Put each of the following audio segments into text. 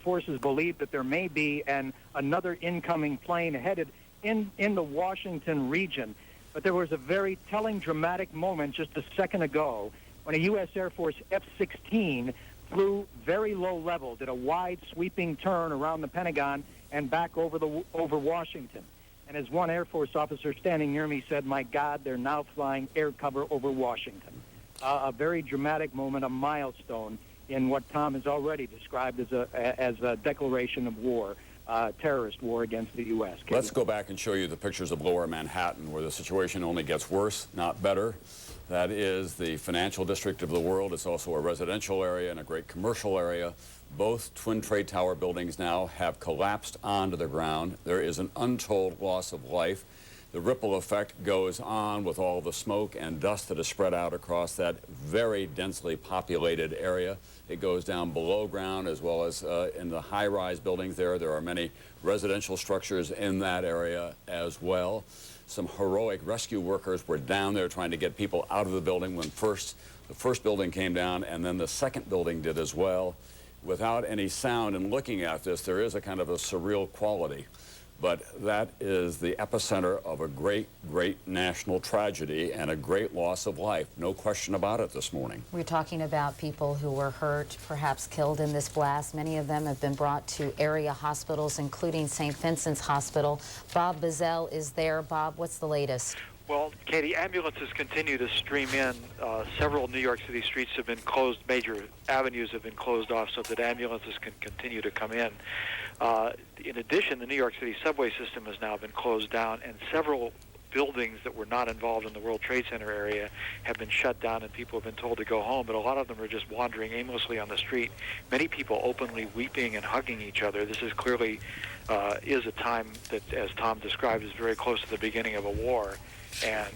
forces believe that there may be another incoming plane headed in the Washington region. But there was a very telling, dramatic moment just a second ago when a U.S. Air Force F-16 flew very low level, did a wide sweeping turn around the Pentagon and back over Washington. And as one Air Force officer standing near me said, "My God, they're now flying air cover over Washington." A very dramatic moment, a milestone in what Tom has already described as a declaration of war, terrorist war against the U.S. Let's go back and show you the pictures of Lower Manhattan, where the situation only gets worse, not better. That is the financial district of the world. It's also a residential area and a great commercial area. Both Twin Trade Tower buildings now have collapsed onto the ground. There is an untold loss of life. The ripple effect goes on with all the smoke and dust that is spread out across that very densely populated area. It goes down below ground as well as in the high-rise buildings there. There are many residential structures in that area as well. Some heroic rescue workers were down there trying to get people out of the building when the first building came down, and then the second building did as well. Without any sound, and looking at this, there is a kind of a surreal quality. But that is the epicenter of a great, great national tragedy and a great loss of life. No question about it this morning. We're talking about people who were hurt, perhaps killed in this blast. Many of them have been brought to area hospitals, including St. Vincent's Hospital. Bob Bazell is there. Bob, what's the latest? Well, Katie, ambulances continue to stream in. Several New York City streets have been closed. Major avenues have been closed off so that ambulances can continue to come in. In addition, the New York City subway system has now been closed down, and several buildings that were not involved in the World Trade Center area have been shut down, and people have been told to go home, but a lot of them are just wandering aimlessly on the street. Many people openly weeping and hugging each other. This is clearly is a time that, as Tom described, is very close to the beginning of a war. And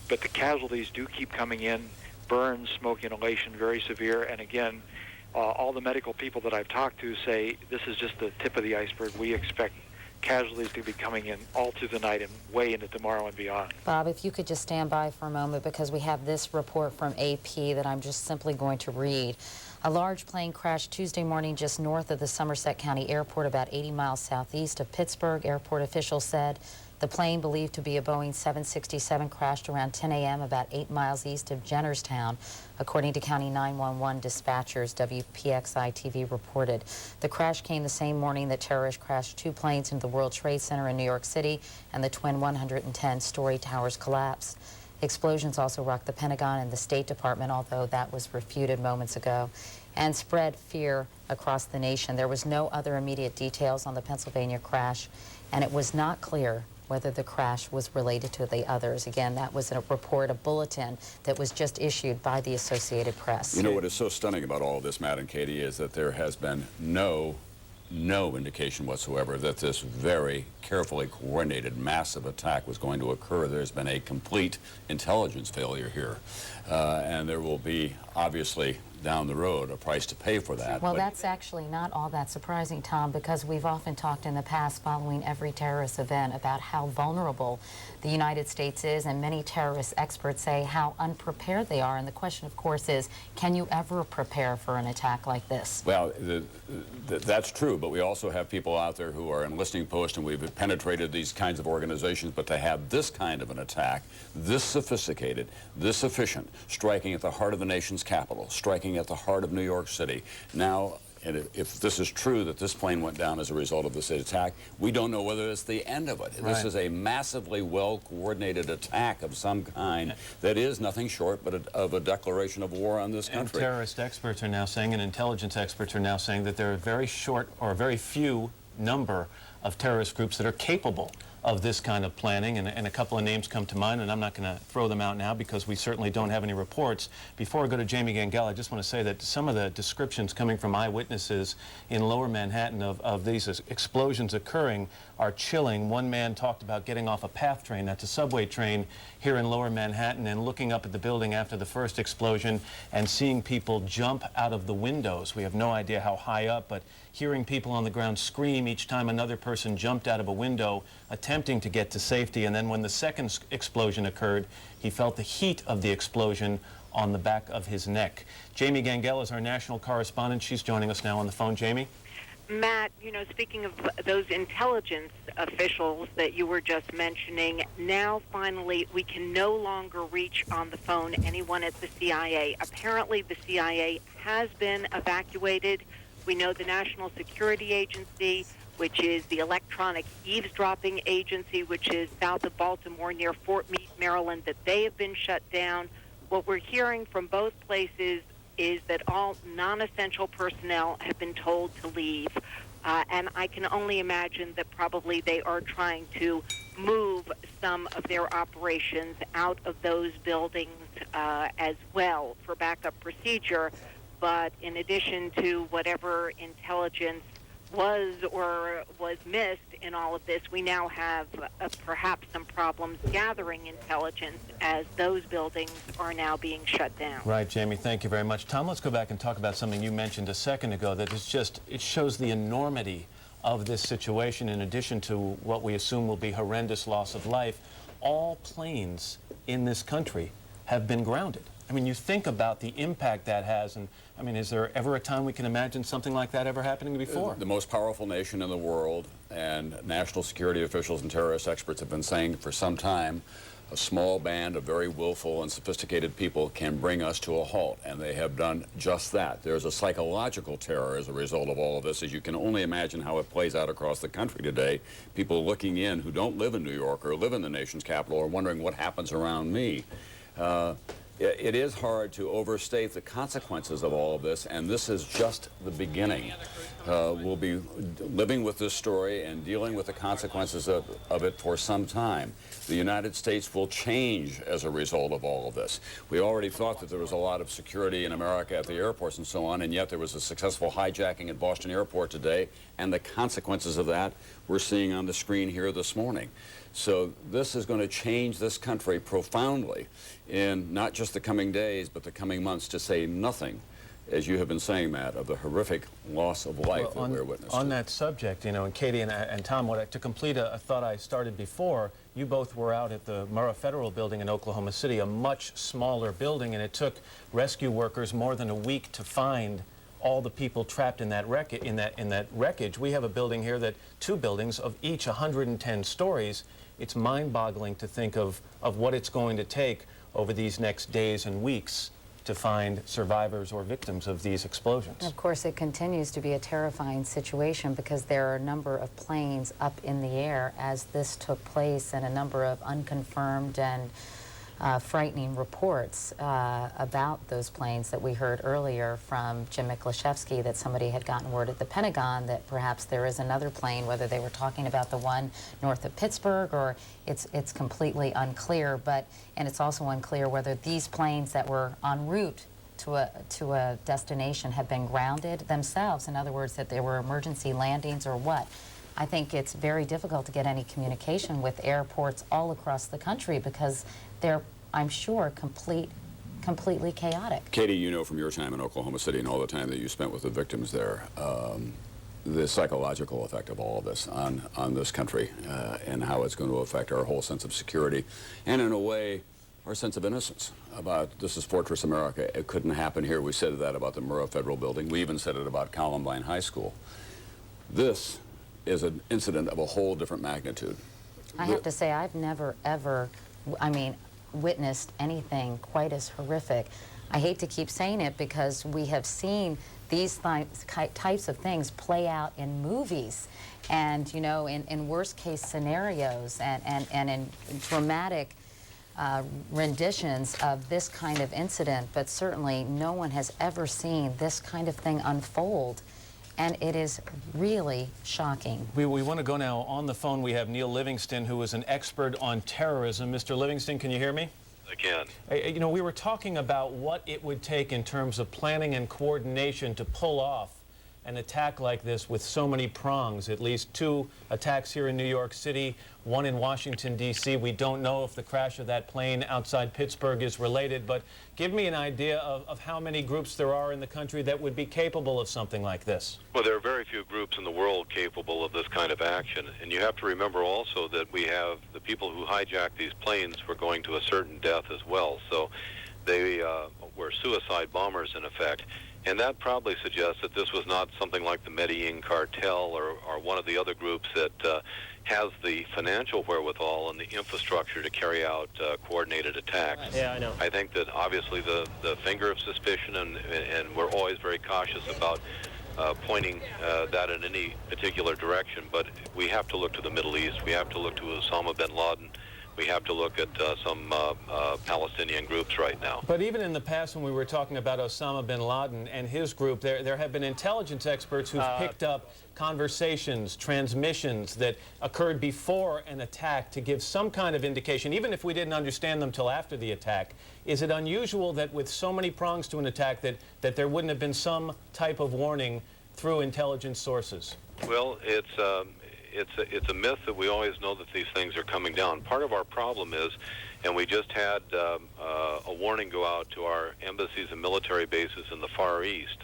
but the casualties do keep coming in. Burns, smoke inhalation, very severe. And again, all the medical people that I've talked to say this is just the tip of the iceberg. We expect casualties to be coming in all through the night and way into tomorrow and beyond. Bob, if you could just stand by for a moment, because we have this report from AP that I'm just simply going to read. A large plane crashed Tuesday morning just north of the Somerset County Airport, about 80 miles southeast of Pittsburgh. Airport officials said the plane, believed to be a Boeing 767, crashed around 10 a.m. about 8 miles east of Jennerstown, according to County 911 dispatchers, WPXI-TV reported. The crash came the same morning that terrorists crashed two planes into the World Trade Center in New York City, and the twin 110-story towers collapsed. Explosions also rocked the Pentagon and the State Department, although that was refuted moments ago, and spread fear across the nation. There was no other immediate details on the Pennsylvania crash, and it was not clear whether the crash was related to the others. Again, that was a report, a bulletin that was just issued by the Associated Press. You know what is so stunning about all of this, Matt and Katie, is that there has been no indication whatsoever that this very carefully coordinated massive attack was going to occur. There's been a complete intelligence failure here. And there will be, obviously, down the road, a price to pay for that. Well, that's actually not all that surprising, Tom, because we've often talked in the past following every terrorist event about how vulnerable the United States is, and many terrorist experts say how unprepared they are. And the question, of course, is, can you ever prepare for an attack like this? Well, that's true, but we also have people out there who are enlisting posts, and we've penetrated these kinds of organizations, but to have this kind of an attack, this sophisticated, this efficient, striking at the heart of the nation's capital, striking at the heart of New York City. Now, and if this is true that this plane went down as a result of this attack, we don't know whether it's the end of it. Right. This is a massively well-coordinated attack of some kind that is nothing short but of a declaration of war on this country. And terrorist experts are now saying, and intelligence experts are now saying, that there are very short or very few number of terrorist groups that are capable of this kind of planning, and a couple of names come to mind, and I'm not going to throw them out now because we certainly don't have any reports. Before I go to Jamie Gangel, I just want to say that some of the descriptions coming from eyewitnesses in Lower Manhattan of these explosions occurring are chilling. One man talked about getting off a PATH train, that's a subway train here in Lower Manhattan, and looking up at the building after the first explosion and seeing people jump out of the windows. We have no idea how high up, but hearing people on the ground scream each time another person jumped out of a window, attempting to get to safety. And then when the second explosion occurred, he felt the heat of the explosion on the back of his neck. Jamie Gangel is our national correspondent. She's joining us now on the phone. Jamie? Matt, speaking of those intelligence officials that you were just mentioning, now finally we can no longer reach on the phone anyone at the CIA. Apparently the CIA has been evacuated. We know the National Security Agency, which is the electronic eavesdropping agency, which is south of Baltimore near Fort Meade, Maryland, that they have been shut down. What we're hearing from both places is that all non-essential personnel have been told to leave. And I can only imagine that probably they are trying to move some of their operations out of those buildings as well for backup procedure. But in addition to whatever intelligence was or was missed in all of this, we now have perhaps some problems gathering intelligence as those buildings are now being shut down. Right, Jamie, thank you very much. Tom, let's go back and talk about something you mentioned a second ago, that it shows the enormity of this situation. In addition to what we assume will be horrendous loss of life, all planes in this country have been grounded. I mean, you think about the impact that has, and I mean, is there ever a time we can imagine something like that ever happening before? The most powerful nation in the world, and national security officials and terrorist experts have been saying for some time, a small band of very willful and sophisticated people can bring us to a halt, and they have done just that. There's a psychological terror as a result of all of this, as you can only imagine how it plays out across the country today. People looking in who don't live in New York or live in the nation's capital are wondering what happens around me. It is hard to overstate the consequences of all of this, and this is just the beginning. We'll be living with this story and dealing with the consequences of it for some time. The United States will change as a result of all of this. We already thought that there was a lot of security in America at the airports and so on, and yet there was a successful hijacking at Boston Airport today, and the consequences of that we're seeing on the screen here this morning. So this is going to change this country profoundly in not just the coming days, but the coming months, to say nothing, as you have been saying, Matt, of the horrific loss of life that we're witnessing. On that subject, and Katie and Tom, to complete a thought I started before, you both were out at the Murrah Federal Building in Oklahoma City, a much smaller building, and it took rescue workers more than a week to find all the people trapped in that wreckage. We have a building here two buildings of each 110 stories. It's mind-boggling to think of what it's going to take over these next days and weeks to find survivors or victims of these explosions. And of course, it continues to be a terrifying situation because there are a number of planes up in the air as this took place, and a number of unconfirmed and frightening reports about those planes that we heard earlier from Jim Miklashevsky, that somebody had gotten word at the Pentagon that perhaps there is another plane, whether they were talking about the one north of Pittsburgh or it's completely unclear. And it's also unclear whether these planes that were en route to a destination have been grounded themselves. In other words, that there were emergency landings or what. I think it's very difficult to get any communication with airports all across the country because they're, I'm sure, completely chaotic. Katie, you know from your time in Oklahoma City and all the time that you spent with the victims there, the psychological effect of all of this on this country and how it's going to affect our whole sense of security and, in a way, our sense of innocence about this is Fortress America. It couldn't happen here. We said that about the Murrah Federal Building. We even said it about Columbine High School. This is an incident of a whole different magnitude. I have to say, I've never, ever, witnessed anything quite as horrific. I hate to keep saying it because we have seen these types of things play out in movies and, in worst case scenarios and in dramatic renditions of this kind of incident, but certainly no one has ever seen this kind of thing unfold. And it is really shocking. We want to go now. On the phone, we have Neil Livingston, who is an expert on terrorism. Mr. Livingston, can you hear me? I can. We were talking about what it would take in terms of planning and coordination to pull off an attack like this with so many prongs. At least 2 attacks here in New York City, 1 in Washington, D.C. We don't know if the crash of that plane outside Pittsburgh is related, but give me an idea of how many groups there are in the country that would be capable of something like this. Well, there are very few groups in the world capable of this kind of action. And you have to remember also that we have the people who hijacked these planes were going to a certain death as well. So they, were suicide bombers in effect. And that probably suggests that this was not something like the Medellin cartel or one of the other groups that has the financial wherewithal and the infrastructure to carry out coordinated attacks. Yeah, I know. I think that obviously the finger of suspicion, and we're always very cautious about pointing that in any particular direction, but we have to look to the Middle East. We have to look to Osama bin Laden. We have to look at some Palestinian groups right now. But even in the past, when we were talking about Osama bin Laden and his group, there have been intelligence experts who've picked up conversations, transmissions that occurred before an attack to give some kind of indication, even if we didn't understand them till after the attack. Is it unusual that with so many prongs to an attack that there wouldn't have been some type of warning through intelligence sources? Well, it's a myth that we always know that these things are coming down. Part of our problem is, and we just had a warning go out to our embassies and military bases in the Far East.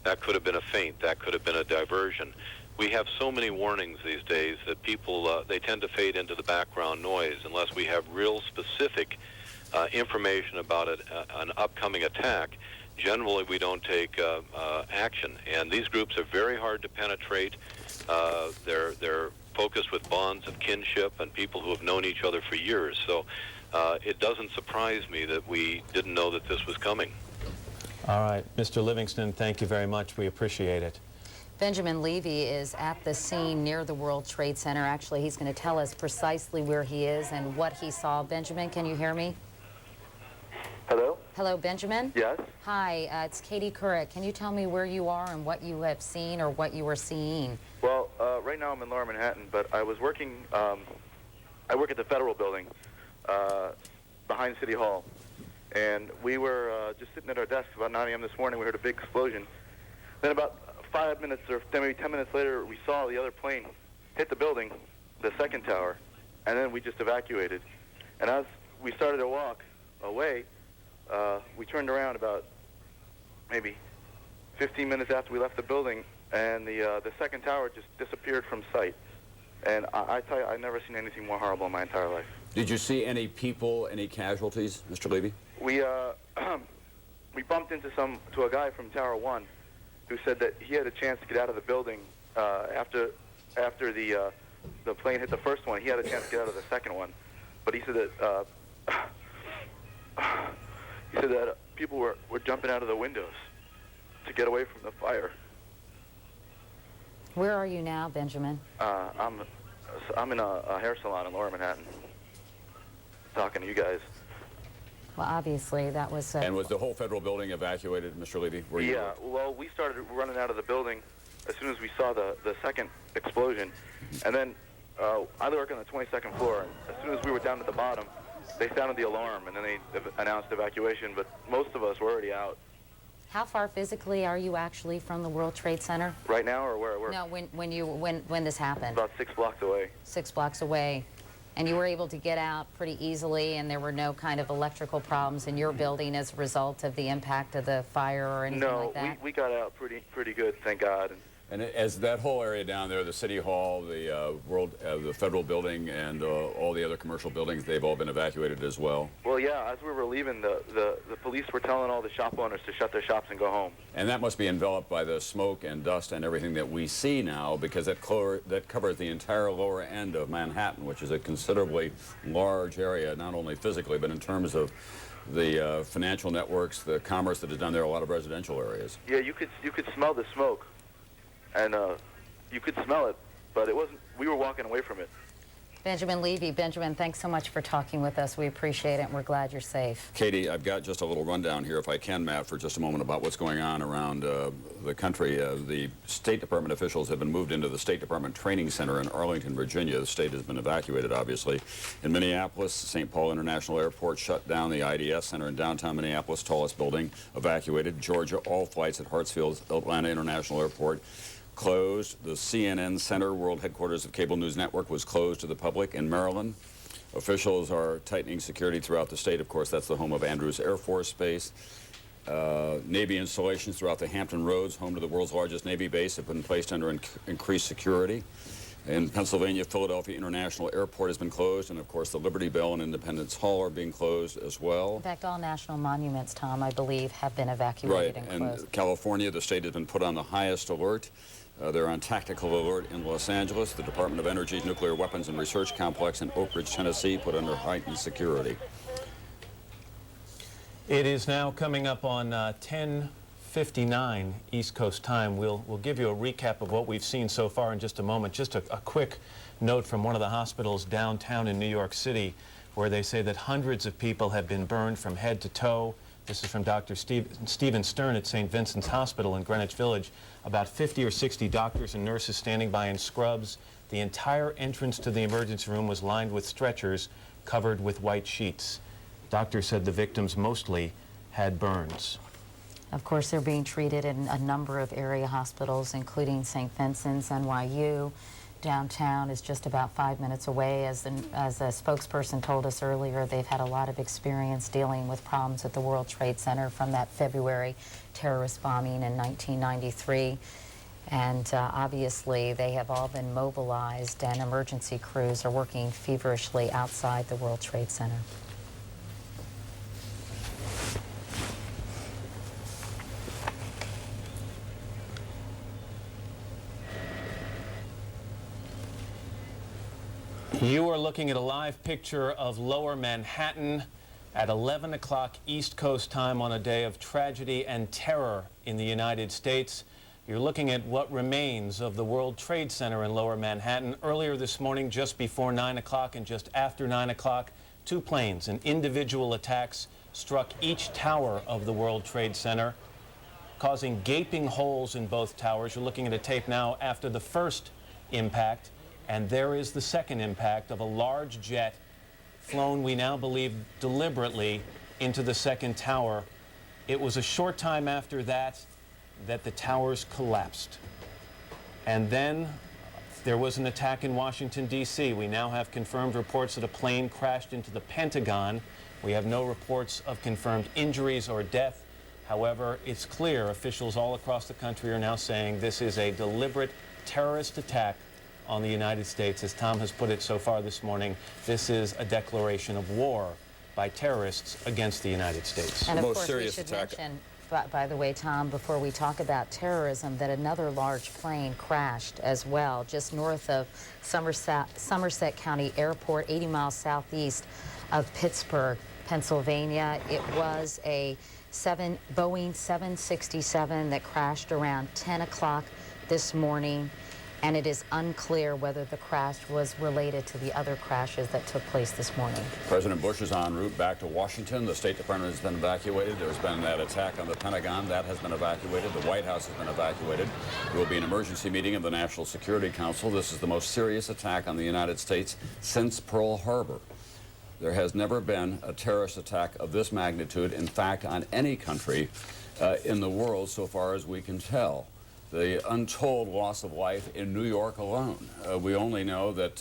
That could have been a feint. That could have been a diversion. We have so many warnings these days that people, they tend to fade into the background noise unless we have real specific information about an upcoming attack. Generally, we don't take action. And these groups are very hard to penetrate. They're focused with bonds of kinship and people who have known each other for years. So it doesn't surprise me that we didn't know that this was coming. All right, Mr. Livingston, thank you very much. We appreciate it. Benjamin Levy is at the scene near the World Trade Center. Actually, he's going to tell us precisely where he is and what he saw. Benjamin, can you hear me? Hello? Hello, Benjamin? Yes? Hi, it's Katie Couric. Can you tell me where you are and what you have seen or what you were seeing? Well, right now I'm in Lower Manhattan, but I was working, I work at the Federal Building behind City Hall. And we were just sitting at our desks about 9 a.m. this morning. We heard a big explosion. Then about 5 minutes or maybe 10 minutes later, we saw the other plane hit the building, the second tower, and then we just evacuated. And as we started to walk away, we turned around about maybe 15 minutes after we left the building, and the second tower just disappeared from sight. And I tell you, I've never seen anything more horrible in my entire life. Did you see any people, any casualties, Mr. Levy? We we bumped into a guy from Tower 1 who said that he had a chance to get out of the building after the plane hit the first one. He had a chance to get out of the second one, but he said that people were jumping out of the windows to get away from the fire. Where are you now, Benjamin? I'm in a hair salon in Lower Manhattan, talking to you guys. Well, obviously, that was... And was the whole Federal Building evacuated, Mr. Levy? Where you Yeah, well, we started running out of the building as soon as we saw the second explosion. And then I work on the 22nd floor, and as soon as we were down at the bottom, they sounded the alarm, and then they announced evacuation, but most of us were already out. How far physically are you actually from the World Trade Center? Right now, or where? No, when this happened. About 6 blocks away. 6 blocks away. And you were able to get out pretty easily, and there were no kind of electrical problems in your building as a result of the impact of the fire or anything like that? No, we got out pretty good, thank God. And as that whole area down there, the City Hall, the the Federal Building, and all the other commercial buildings, they've all been evacuated as well. Well, yeah, as we were leaving, the police were telling all the shop owners to shut their shops and go home. And that must be enveloped by the smoke and dust and everything that we see now, because that covers the entire lower end of Manhattan, which is a considerably large area, not only physically, but in terms of the financial networks, the commerce that is done there, a lot of residential areas. Yeah, you could smell the smoke. And you could smell it, but it wasn't. We were walking away from it. Benjamin Levy. Benjamin, thanks so much for talking with us. We appreciate it, and we're glad you're safe. Katie, I've got just a little rundown here, if I can, Matt, for just a moment about what's going on around the country. The State Department officials have been moved into the State Department Training Center in Arlington, Virginia. The state has been evacuated, obviously. In Minneapolis, St. Paul International Airport shut down. The IDS Center in downtown Minneapolis, tallest building, evacuated. Georgia, all flights at Hartsfield Atlanta International Airport closed. The CNN Center, world headquarters of Cable News Network, was closed to the public. In Maryland, officials are tightening security throughout the state. Of course, that's the home of Andrews Air Force Base. Navy installations throughout the Hampton Roads, home to the world's largest Navy base, have been placed under increased security. In Pennsylvania, Philadelphia International Airport has been closed, and of course the Liberty Bell and Independence Hall are being closed as well. In fact, all national monuments, Tom, I believe, have been evacuated and closed. And California, the state has been put on the highest alert. They're on tactical alert in Los Angeles. The Department of Energy's Nuclear Weapons and Research Complex in Oak Ridge, Tennessee, put under heightened security. It is now coming up on 10:59 East Coast time. We'll give you a recap of what we've seen so far in just a moment. Just a quick note from one of the hospitals downtown in New York City, where they say that hundreds of people have been burned from head to toe. This is from Dr. Stephen Stern at St. Vincent's Hospital in Greenwich Village. About 50 or 60 doctors and nurses standing by in scrubs. The entire entrance to the emergency room was lined with stretchers covered with white sheets. Doctors said the victims mostly had burns. Of course, they're being treated in a number of area hospitals, including St. Vincent's, NYU. Downtown is just about 5 minutes away. As a spokesperson told us earlier, they've had a lot of experience dealing with problems at the World Trade Center from that February terrorist bombing in 1993. And obviously, they have all been mobilized, and emergency crews are working feverishly outside the World Trade Center. You are looking at a live picture of Lower Manhattan at 11 o'clock East Coast time on a day of tragedy and terror in the United States. You're looking at what remains of the World Trade Center in Lower Manhattan. Earlier this morning, just before 9 o'clock and just after 9 o'clock, two planes and individual attacks struck each tower of the World Trade Center, causing gaping holes in both towers. You're looking at a tape now after the first impact. And there is the second impact of a large jet flown, we now believe, deliberately into the second tower. It was a short time after that the towers collapsed. And then there was an attack in Washington, D.C. We now have confirmed reports that a plane crashed into the Pentagon. We have no reports of confirmed injuries or death. However, it's clear officials all across the country are now saying this is a deliberate terrorist attack on the United States. As Tom has put it so far this morning, this is a declaration of war by terrorists against the United States. And of Most course, serious we should attack. mention, by the way, Tom, before we talk about terrorism, that another large plane crashed as well, just north of Somerset County Airport, 80 miles southeast of Pittsburgh, Pennsylvania. It was a Boeing 767 that crashed around 10 o'clock this morning. And it is unclear whether the crash was related to the other crashes that took place this morning. President Bush is en route back to Washington. The State Department has been evacuated. There's been that attack on the Pentagon. That has been evacuated. The White House has been evacuated. There will be an emergency meeting of the National Security Council. This is the most serious attack on the United States since Pearl Harbor. There has never been a terrorist attack of this magnitude, in fact, on any country in the world so far as we can tell. The untold loss of life in New York alone. We only know that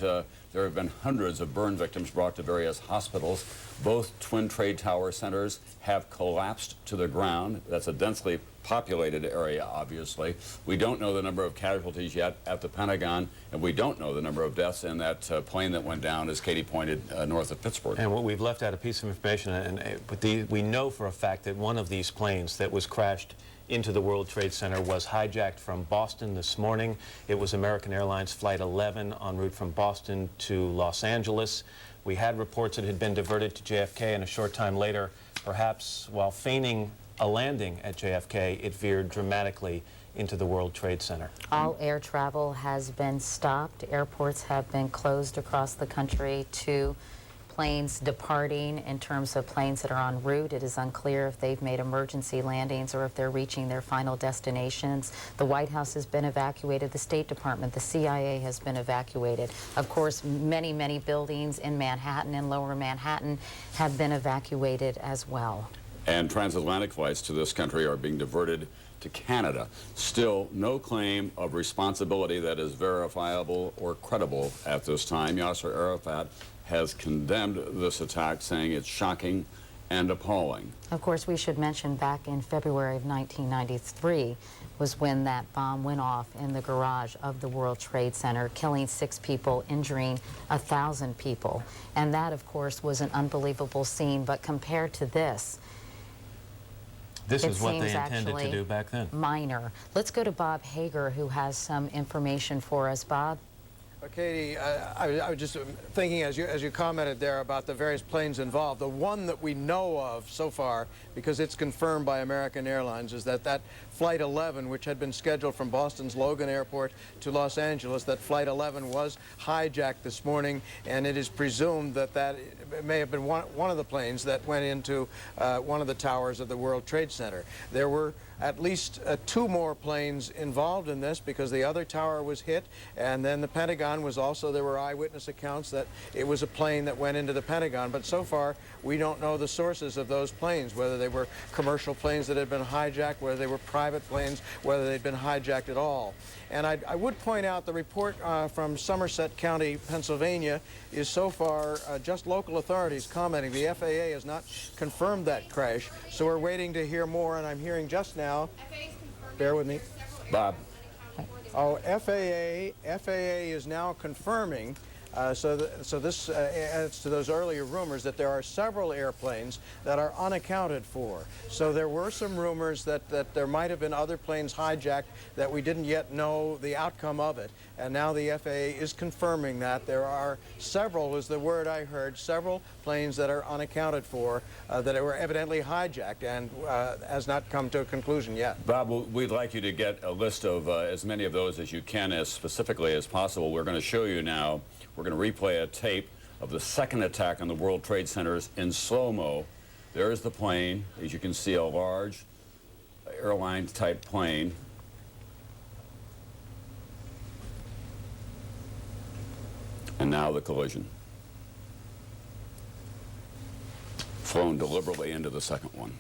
there have been hundreds of burn victims brought to various hospitals. Both Twin Trade Tower centers have collapsed to the ground. That's a densely populated area, obviously. We don't know the number of casualties yet at the Pentagon, and we don't know the number of deaths in that plane that went down, as Katie pointed, north of Pittsburgh. And what we've left out a piece of information, but we know for a fact that one of these planes that was crashed into the World Trade Center was hijacked from Boston this morning. It was American Airlines Flight 11 en route from Boston to Los Angeles. We had reports that it had been diverted to JFK, and a short time later, perhaps while feigning a landing at JFK, it veered dramatically into the World Trade Center. All air travel has been stopped. Airports have been closed across the country to planes departing. In terms of planes that are en route, it is unclear if they've made emergency landings or if they're reaching their final destinations. The White House has been evacuated, the State Department, the CIA has been evacuated. Of course, many, many buildings in Manhattan and Lower Manhattan have been evacuated as well. And transatlantic flights to this country are being diverted to Canada. Still, no claim of responsibility that is verifiable or credible at this time. Yasser Arafat has condemned this attack, saying it's shocking and appalling. Of course, we should mention back in February of 1993 was when that bomb went off in the garage of the World Trade Center, killing 6 people, injuring 1,000 people. And that, of course, was an unbelievable scene. But compared to this, this is what seems they intended to do back then. Minor. Let's go to Bob Hager, who has some information for us. Bob? Katie, I was just thinking as you commented there about the various planes involved. The one that we know of so far, because it's confirmed by American Airlines, is that Flight 11, which had been scheduled from Boston's Logan Airport to Los Angeles, that Flight 11 was hijacked this morning, and it is presumed that it may have been one of the planes that went into one of the towers of the World Trade Center. There were at least 2 more planes involved in this because the other tower was hit, and then the Pentagon was also, there were eyewitness accounts that it was a plane that went into the Pentagon, but so far we don't know the sources of those planes, whether they were commercial planes that had been hijacked, whether they were private planes, whether they'd been hijacked at all. And I would point out the report from Somerset County, Pennsylvania, is so far just local authorities commenting. The FAA has not confirmed that crash, so we're waiting to hear more, and I'm hearing just now, bear with me. Bob. Oh, FAA is now confirming, so this adds to those earlier rumors that there are several airplanes that are unaccounted for. So there were some rumors that there might have been other planes hijacked that we didn't yet know the outcome of it. And now the FAA is confirming that there are several, was the word I heard, several planes that are unaccounted for that were evidently hijacked and has not come to a conclusion yet. Bob, we'd like you to get a list of as many of those as you can, as specifically as possible. We're going to show you now, we're going to replay a tape of the second attack on the World Trade Centers in slow-mo. There's the plane. As you can see, a large airline-type plane. And now the collision. Flown deliberately into the second one.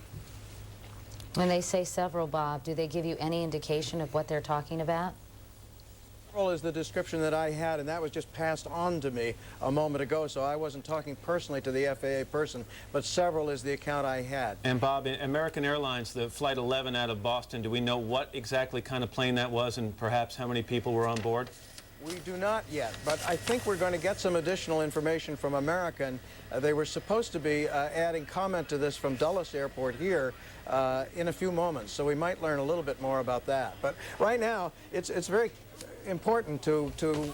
When they say several, Bob, do they give you any indication of what they're talking about? Several is the description that I had, and that was just passed on to me a moment ago, so I wasn't talking personally to the FAA person, but several is the account I had. And Bob, American Airlines, the Flight 11 out of Boston, do we know what exactly kind of plane that was and perhaps how many people were on board? We do not yet, but I think we're going to get some additional information from American. They were supposed to be adding comment to this from Dulles Airport here in a few moments, so we might learn a little bit more about that. But right now, it's very important to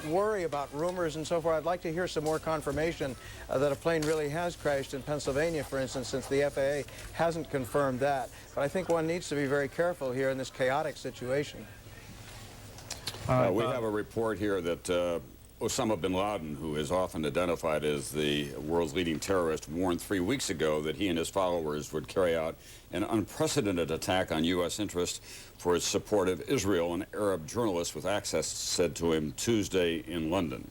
worry about rumors and so forth. I'd like to hear some more confirmation that a plane really has crashed in Pennsylvania, for instance, since the FAA hasn't confirmed that. But I think one needs to be very careful here in this chaotic situation. We have a report here that Osama bin Laden, who is often identified as the world's leading terrorist, warned 3 weeks ago that he and his followers would carry out an unprecedented attack on U.S. interests for his support of Israel, an Arab journalist with access said to him Tuesday in London.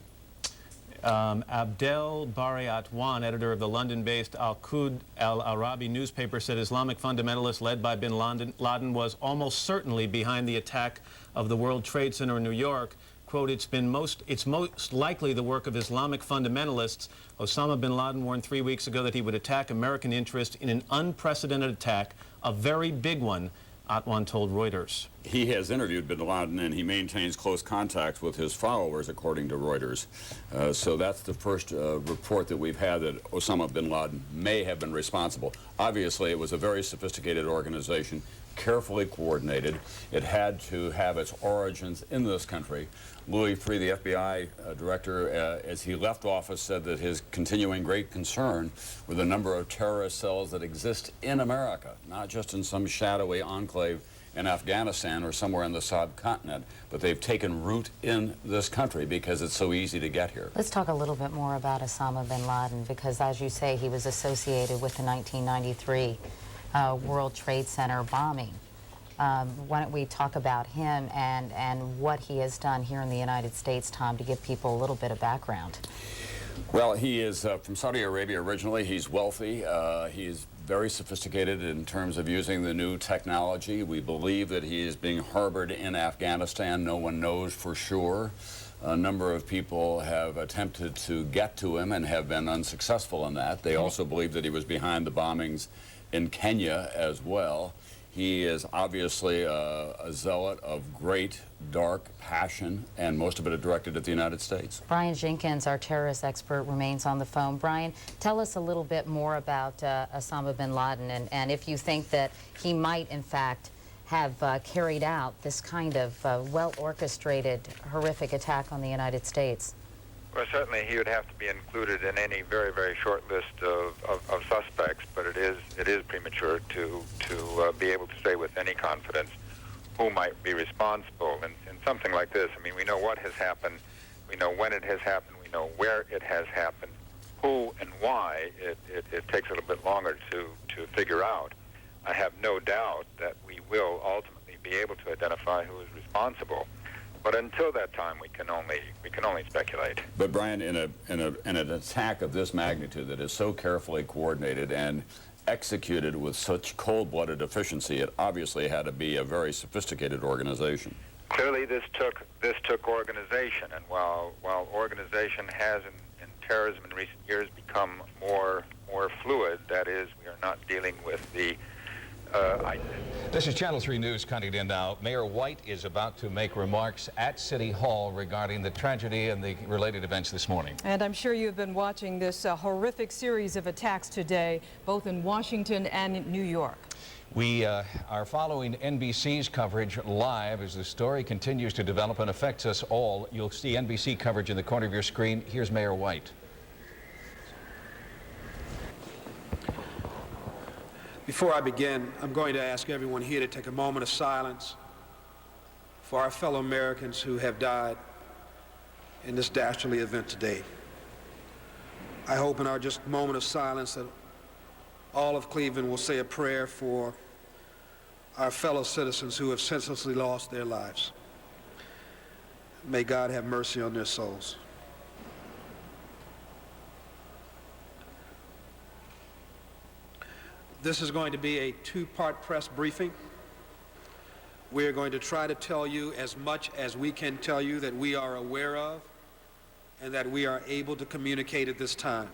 Abdel Bari Atwan, editor of the London-based Al-Qud Al-Arabi newspaper, said Islamic fundamentalists led by bin Laden was almost certainly behind the attack of the World Trade Center in New York. Quote, it's most likely the work of Islamic fundamentalists. Osama bin Laden warned 3 weeks ago that he would attack American interests in an unprecedented attack, a very big one, Atwan told Reuters. He has interviewed bin Laden, and he maintains close contacts with his followers, according to Reuters. So that's the first report that we've had that Osama bin Laden may have been responsible. Obviously, it was a very sophisticated organization, carefully coordinated. It had to have its origins in this country. Louis Freeh, the FBI director, as he left office, said that his continuing great concern with the number of terrorist cells that exist in America, not just in some shadowy enclave in Afghanistan or somewhere in the subcontinent, but they've taken root in this country because it's so easy to get here. Let's talk a little bit more about Osama bin Laden, because as you say, he was associated with the 1993 World Trade Center bombing. Why don't we talk about him and what he has done here in the United States, Tom, to give people a little bit of background? Well, he is from Saudi Arabia originally. He's wealthy. He's very sophisticated in terms of using the new technology. We believe that he is being harbored in Afghanistan. No one knows for sure. A number of people have attempted to get to him and have been unsuccessful in that. They also believe that he was behind the bombings in Kenya as well. He is obviously a zealot of great, dark passion, and most of it directed at the United States. Brian Jenkins, our terrorist expert, remains on the phone. Brian, tell us a little bit more about Osama bin Laden, and if you think that he might, in fact, have carried out this kind of well-orchestrated, horrific attack on the United States. Well, certainly he would have to be included in any very, very short list of suspects, but it is premature to be able to say with any confidence who might be responsible in something like this. I mean, we know what has happened, we know when it has happened, we know where it has happened, who and why it takes a little bit longer to figure out. I have no doubt that we will ultimately be able to identify who is responsible. But until that time, we can only speculate. But Brian, in an attack of this magnitude that is so carefully coordinated and executed with such cold-blooded efficiency, it obviously had to be a very sophisticated organization. Clearly, this took organization, and while organization has in terrorism in recent years become more fluid, that is, we are not dealing with the This is Channel 3 News cutting in now. Mayor White is about to make remarks at City Hall regarding the tragedy and the related events this morning. And I'm sure you've been watching this horrific series of attacks today, both in Washington and New York. We are following NBC's coverage live as the story continues to develop and affects us all. You'll see NBC coverage in the corner of your screen. Here's Mayor White. Before I begin, I'm going to ask everyone here to take a moment of silence for our fellow Americans who have died in this dastardly event today. I hope in our just moment of silence that all of Cleveland will say a prayer for our fellow citizens who have senselessly lost their lives. May God have mercy on their souls. This is going to be a two-part press briefing. We are going to try to tell you as much as we can tell you that we are aware of and that we are able to communicate at this time.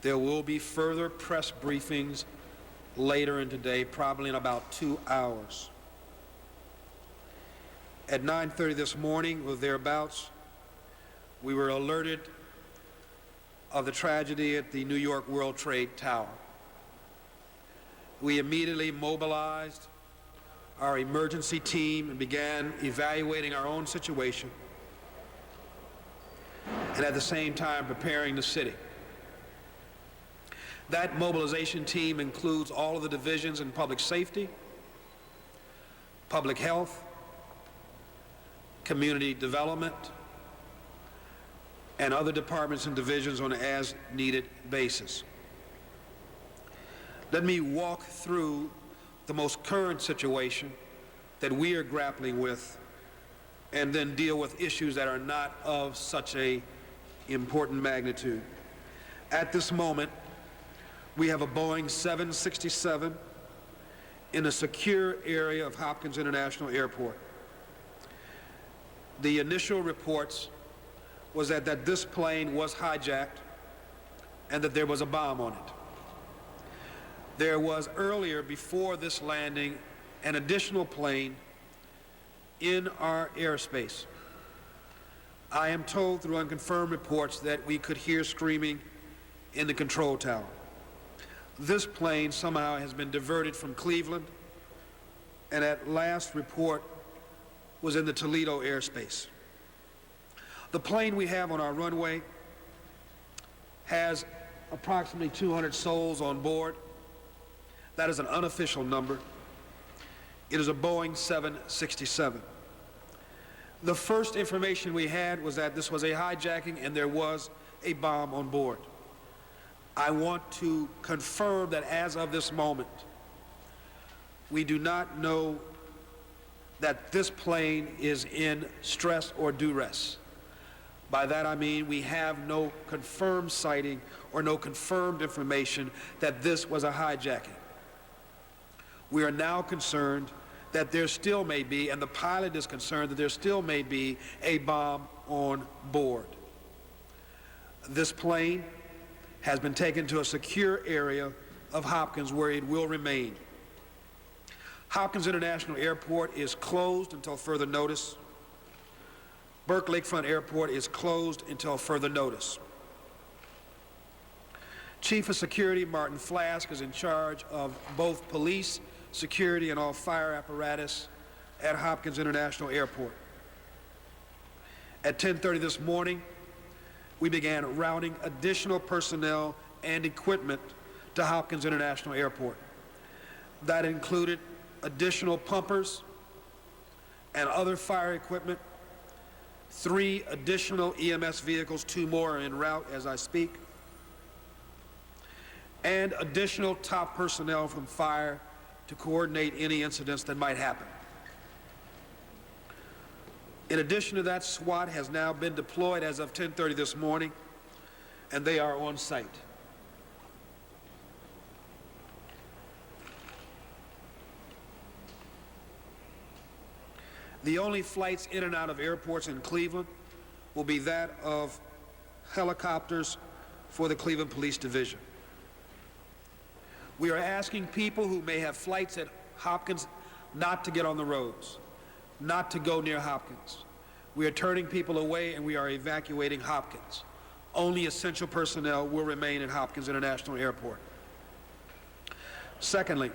There will be further press briefings later in today, probably in about 2 hours. At 9:30 this morning, or thereabouts, we were alerted of the tragedy at the New York World Trade Tower. We immediately mobilized our emergency team and began evaluating our own situation, and at the same time preparing the city. That mobilization team includes all of the divisions in public safety, public health, community development, and other departments and divisions on an as-needed basis. Let me walk through the most current situation that we are grappling with and then deal with issues that are not of such a important magnitude. At this moment, we have a Boeing 767 in a secure area of Hopkins International Airport. The initial reports was that this plane was hijacked and that there was a bomb on it. There was earlier, before this landing, an additional plane in our airspace. I am told through unconfirmed reports that we could hear screaming in the control tower. This plane somehow has been diverted from Cleveland, and at last report was in the Toledo airspace. The plane we have on our runway has approximately 200 souls on board. That is an unofficial number. It is a Boeing 767. The first information we had was that this was a hijacking and there was a bomb on board. I want to confirm that as of this moment, we do not know that this plane is in stress or duress. By that I mean we have no confirmed sighting or no confirmed information that this was a hijacking. We are now concerned that there still may be, and the pilot is concerned that there still may be a bomb on board. This plane has been taken to a secure area of Hopkins where it will remain. Hopkins International Airport is closed until further notice. Burke Lakefront Airport is closed until further notice. Chief of Security Martin Flask is in charge of both police, security, and all fire apparatus at Hopkins International Airport. At 10:30 this morning, we began routing additional personnel and equipment to Hopkins International Airport. That included additional pumpers and other fire equipment, 3 additional EMS vehicles, 2 more are en route as I speak, and additional top personnel from fire to coordinate any incidents that might happen. In addition to that, SWAT has now been deployed as of 10:30 this morning, and they are on site. The only flights in and out of airports in Cleveland will be that of helicopters for the Cleveland Police Division. We are asking people who may have flights at Hopkins not to get on the roads, not to go near Hopkins. We are turning people away and we are evacuating Hopkins. Only essential personnel will remain at Hopkins International Airport. Secondly,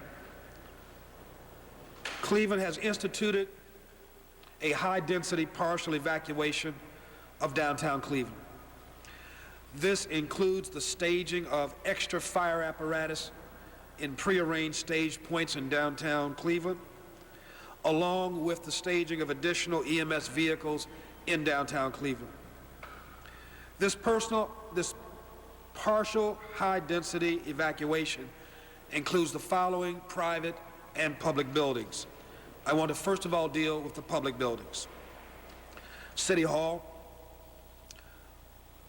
Cleveland has instituted a high-density partial evacuation of downtown Cleveland. This includes the staging of extra fire apparatus in prearranged stage points in downtown Cleveland, along with the staging of additional EMS vehicles in downtown Cleveland. This partial high-density evacuation includes the following private and public buildings. I want to first of all deal with the public buildings. City Hall,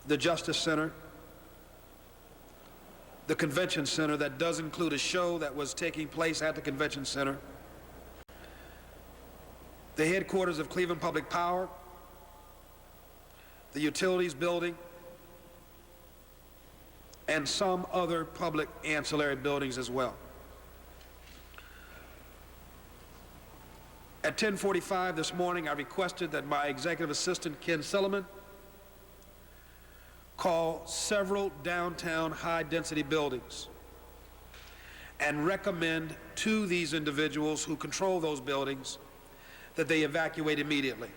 the Justice Center, the Convention Center, that does include a show that was taking place at the Convention Center, the headquarters of Cleveland Public Power, the Utilities Building, and some other public ancillary buildings as well. At 10:45 this morning, I requested that my executive assistant, Ken Silliman, call several downtown high-density buildings and recommend to these individuals who control those buildings that they evacuate immediately.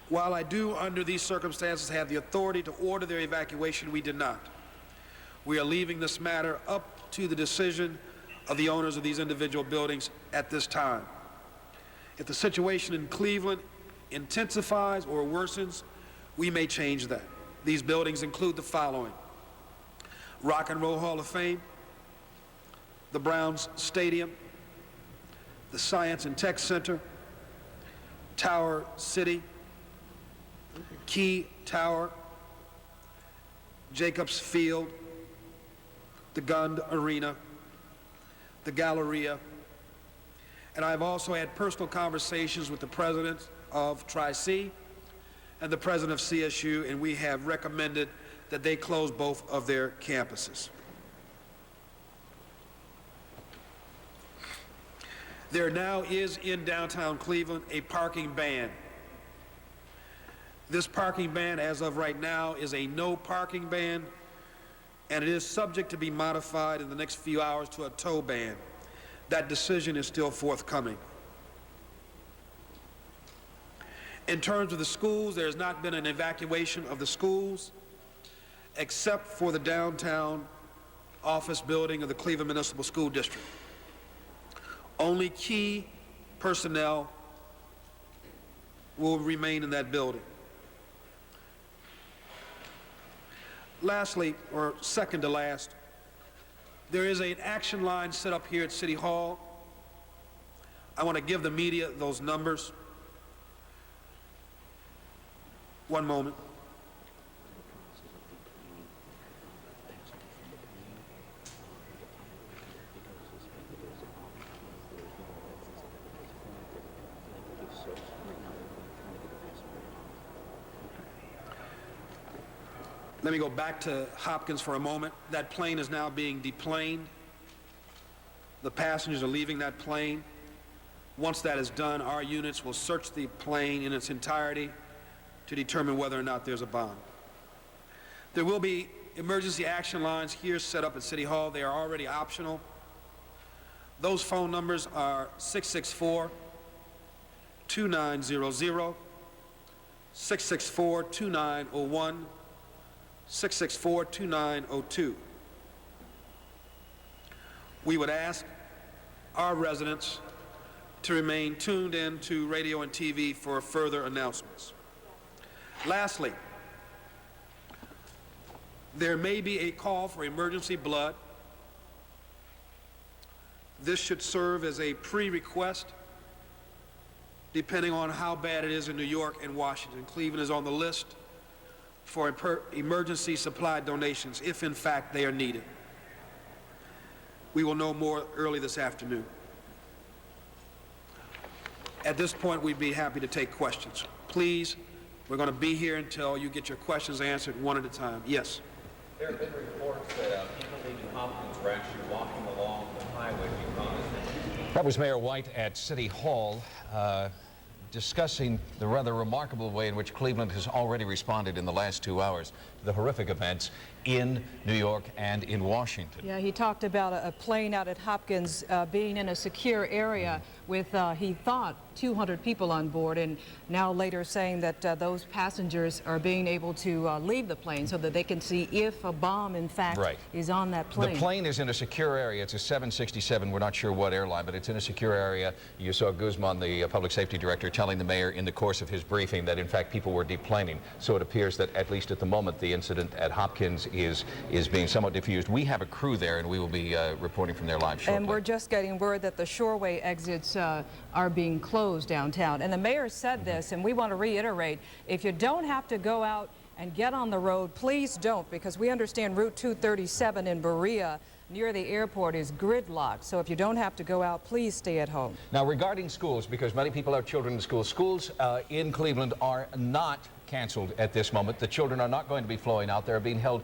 While I do, under these circumstances, have the authority to order their evacuation, we did not. We are leaving this matter up to the decision of the owners of these individual buildings at this time. If the situation in Cleveland intensifies or worsens, we may change that. These buildings include the following: Rock and Roll Hall of Fame, the Browns Stadium, the Science and Tech Center, Tower City, Key Tower, Jacobs Field, the Gund Arena, the Galleria, and I've also had personal conversations with the president of Tri-C and the president of CSU, and we have recommended that they close both of their campuses. There now is in downtown Cleveland a parking ban. This parking ban, as of right now, is a no parking ban, and it is subject to be modified in the next few hours to a tow ban. That decision is still forthcoming. In terms of the schools, there has not been an evacuation of the schools except for the downtown office building of the Cleveland Municipal School District. Only key personnel will remain in that building. Lastly, or second to last, there is an action line set up here at City Hall. I want to give the media those numbers. One moment. Let me go back to Hopkins for a moment. That plane is now being deplaned. The passengers are leaving that plane. Once that is done, our units will search the plane in its entirety to determine whether or not there's a bomb. There will be emergency action lines here set up at City Hall. They are already optional. Those phone numbers are 664-2900, 664-2901, 664-2902. We would ask our residents to remain tuned in to radio and TV for further announcements. Lastly, there may be a call for emergency blood. This should serve as a pre-request depending on how bad it is in New York and Washington. Cleveland is on the list for emergency supply donations if in fact they are needed. We will know more early this afternoon. At this point, we'd be happy to take questions. Please, we're going to be here until you get your questions answered one at a time. Yes? There have been reports that people leaving Hopkins were actually walking along the highway. That was Mayor White at City Hall discussing the rather remarkable way in which Cleveland has already responded in the last 2 hours to the horrific events in New York and in Washington. Yeah, he talked about a plane out at Hopkins being in a secure area with, he thought, 200 people on board, and now later saying that those passengers are being able to leave the plane so that they can see if a bomb, in fact, is on that plane. The plane is in a secure area. It's a 767. We're not sure what airline, but it's in a secure area. You saw Guzman, the public safety director, telling the mayor in the course of his briefing that, in fact, people were deplaning. So it appears that, at least at the moment, the incident at Hopkins is being somewhat diffused. We have a crew there, and we will be reporting from there live shortly. And we're just getting word that the shoreway exits are being closed downtown. And the mayor said this, and we want to reiterate, if you don't have to go out and get on the road, please don't, because we understand Route 237 in Berea near the airport is gridlocked. So if you don't have to go out, please stay at home. Now, regarding schools, because many people have children in schools, schools in Cleveland are not canceled at this moment. The children are not going to be flowing out. They're being held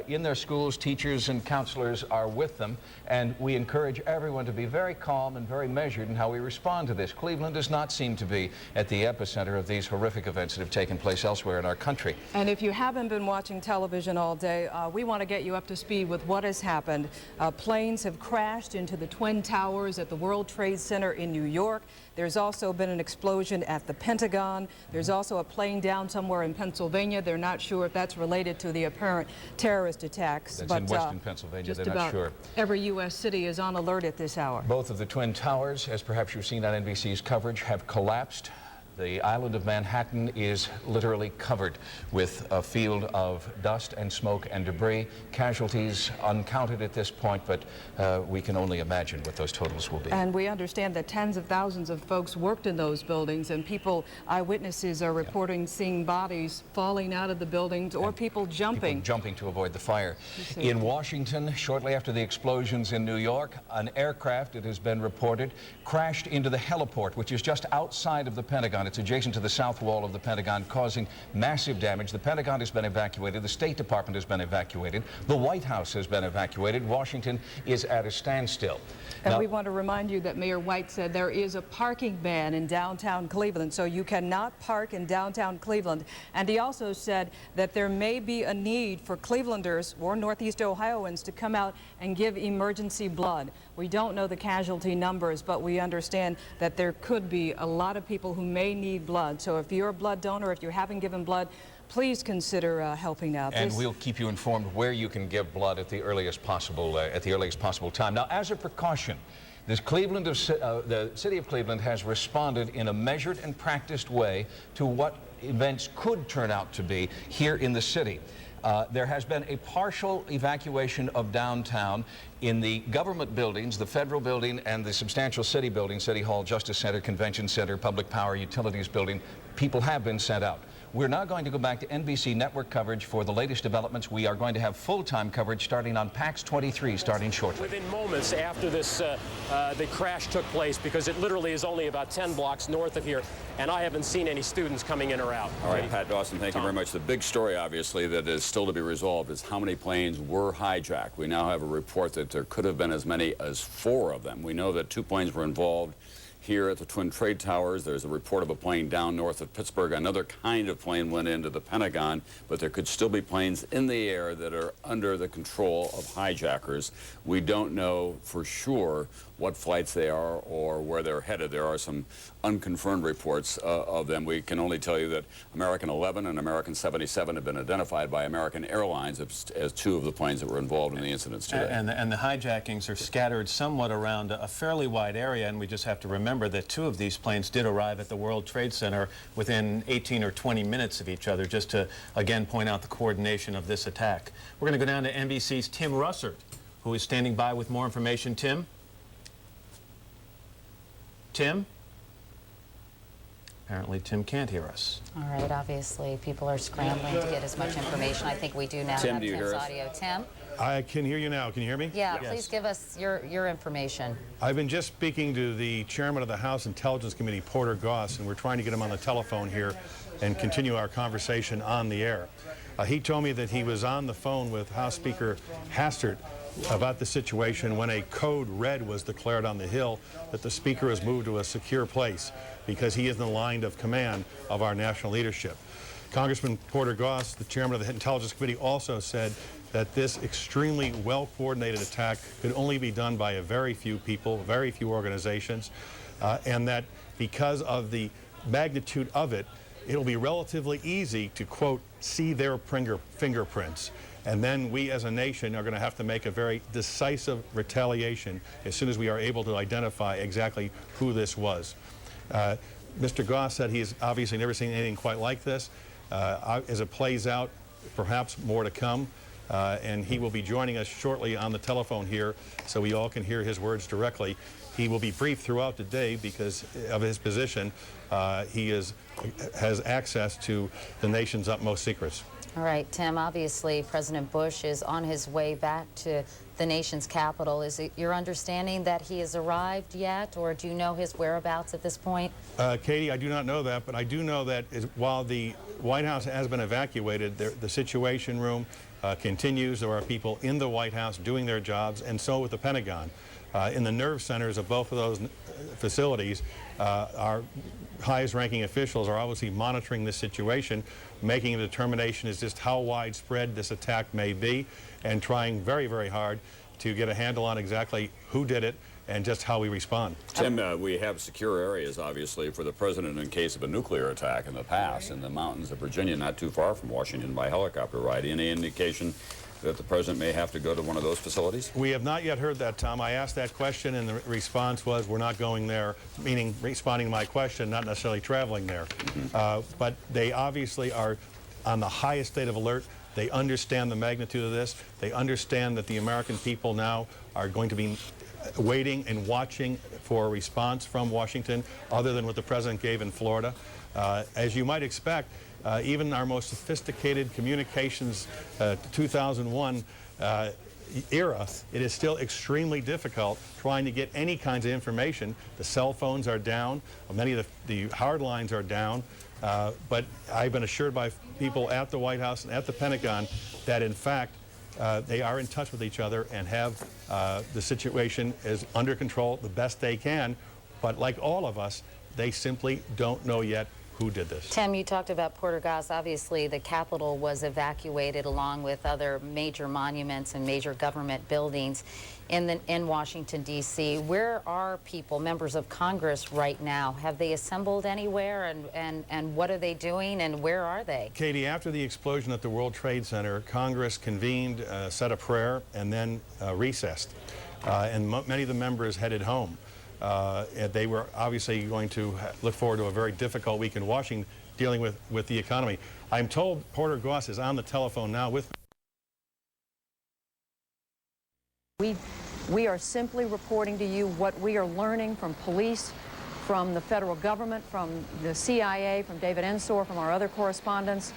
in their schools. Teachers and counselors are with them, and we encourage everyone to be very calm and very measured in how we respond to this. Cleveland does not seem to be at the epicenter of these horrific events that have taken place elsewhere in our country. And if you haven't been watching television all day, we want to get you up to speed with what has happened. Planes have crashed into the Twin Towers at the World Trade Center in New York. There's also been an explosion at the Pentagon. There's also a plane down somewhere in Pennsylvania. They're not sure if that's related to the apparent terrorist attacks. That's in western Pennsylvania. They're not sure. Every U.S. city is on alert at this hour. Both of the Twin Towers, as perhaps you've seen on NBC's coverage, have collapsed. The island of Manhattan is literally covered with a field of dust and smoke and debris. Casualties uncounted at this point, but we can only imagine what those totals will be. And we understand that tens of thousands of folks worked in those buildings, and eyewitnesses are reporting seeing bodies falling out of the buildings or people jumping. People jumping to avoid the fire. In Washington, shortly after the explosions in New York, an aircraft, it has been reported, crashed into the heliport, which is just outside of the Pentagon. It's adjacent to the south wall of the Pentagon, causing massive damage. The Pentagon has been evacuated. The State Department has been evacuated. The White House has been evacuated. Washington is at a standstill. And now, we want to remind you that Mayor White said there is a parking ban in downtown Cleveland, so you cannot park in downtown Cleveland. And he also said that there may be a need for Clevelanders or Northeast Ohioans to come out and give emergency blood. We don't know the casualty numbers, but we understand that there could be a lot of people who may need blood. So if you're a blood donor, if you haven't given blood, please consider helping out. And we'll keep you informed where you can give blood at the earliest possible time. Now, as a precaution, the city of Cleveland has responded in a measured and practiced way to what events could turn out to be here in the city. There has been a partial evacuation of downtown In the government buildings, the federal building and the substantial city building, City Hall, Justice Center, Convention Center, Public Power Utilities building, people have been sent out. We're now going to go back to NBC network coverage for the latest developments. We are going to have full-time coverage starting on PAX 23, starting shortly. Within moments after this, the crash took place, because it literally is only about 10 blocks north of here, and I haven't seen any students coming in or out. All right, Pat Dawson, thank you very much. The big story, obviously, that is still to be resolved is how many planes were hijacked. We now have a report that there could have been as many as 4 of them. We know that 2 planes were involved here at the Twin Trade Towers. There's a report of a plane down north of Pittsburgh. Another kind of plane went into the Pentagon, but there could still be planes in the air that are under the control of hijackers. We don't know for sure what flights they are or where they're headed. There are some unconfirmed reports of them. We can only tell you that American 11 and American 77 have been identified by American Airlines as 2 of the planes that were involved in the incidents today. And the hijackings are scattered somewhat around a fairly wide area, and we just have to remember that 2 of these planes did arrive at the World Trade Center within 18 or 20 minutes of each other, just to, again, point out the coordination of this attack. We're going to go down to NBC's Tim Russert, who is standing by with more information. Tim? Tim? Apparently Tim can't hear us. All right, obviously people are scrambling to get as much information. I think we do now Tim, have do you Tim's hear us? audio. Tim? I can hear you now. Can you hear me? Yeah, Yes. please give us your information. I've been just speaking to the chairman of the House Intelligence Committee, Porter Goss, and we're trying to get him on the telephone here and continue our conversation on the air. He told me that he was on the phone with House Speaker Hastert about the situation when a code red was declared on the Hill, that the Speaker has moved to a secure place because he is in the line of command of our national leadership. Congressman Porter Goss, the chairman of the Intelligence Committee, also said that this extremely well-coordinated attack could only be done by a very few people, very few organizations, and that because of the magnitude of it, it'll be relatively easy to, quote, see their fingerprints. And then we as a nation are going to have to make a very decisive retaliation as soon as we are able to identify exactly who this was. Mr. Goss said he's obviously never seen anything quite like this. As it plays out, perhaps more to come. And he will be joining us shortly on the telephone here so we all can hear his words directly. He will be brief throughout the day because of his position. He has access to the nation's utmost secrets. All right, Tim, obviously President Bush is on his way back to the nation's capital. Is it your understanding that he has arrived yet, or do you know his whereabouts at this point? Katie, I do not know that, but I do know that while the White House has been evacuated, the Situation Room continues. There are people in the White House doing their jobs, and so with the Pentagon. In the nerve centers of both of those facilities, our highest-ranking officials are obviously monitoring this situation, making a determination as just how widespread this attack may be, and trying very, very hard to get a handle on exactly who did it and just how we respond. Tim, we have secure areas, obviously, for the president in case of a nuclear attack in the past, in the mountains of Virginia, not too far from Washington by helicopter ride. Any indication that the president may have to go to one of those facilities? We have not yet heard that, Tom. I asked that question, and the response was we're not going there, meaning responding to my question, not necessarily traveling there. But they obviously are on the highest state of alert. They understand the magnitude of this. They understand that the American people now are going to be waiting and watching for a response from Washington other than what the president gave in Florida. As you might expect, even our most sophisticated communications 2001 era, it is still extremely difficult trying to get any kinds of information. The cell phones are down. Many of the hard lines are down. But I've been assured by people at the White House and at the Pentagon that, in fact, they are in touch with each other and have the situation is under control the best they can. But like all of us, they simply don't know yet who did this. Tim, you talked about Porter Goss. Obviously, the Capitol was evacuated along with other major monuments and major government buildings in Washington, D.C. Where are people, members of Congress, right now? Have they assembled anywhere, and what are they doing, and where are they? Katie, after the explosion at the World Trade Center, Congress convened, said a prayer, and then recessed. And many of the members headed home. And they were obviously going to look forward to a very difficult week in Washington dealing with the economy. I'm told Porter Goss is on the telephone now with me. We are simply reporting to you what we are learning from police, from the federal government, from the CIA, from David Ensor, from our other correspondents.